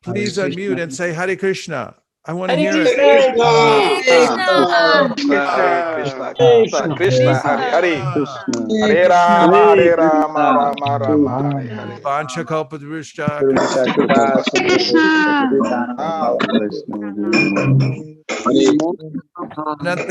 Please Hare unmute Krishna. and say Hare Krishna. I want to Hare hear Krishna. it. Krishna, Krishna, Hare Hare. Hare Rama, Hare Rama, Rama Rama, Hare Hare. Panchakalpadrushta. Krishna. Ananta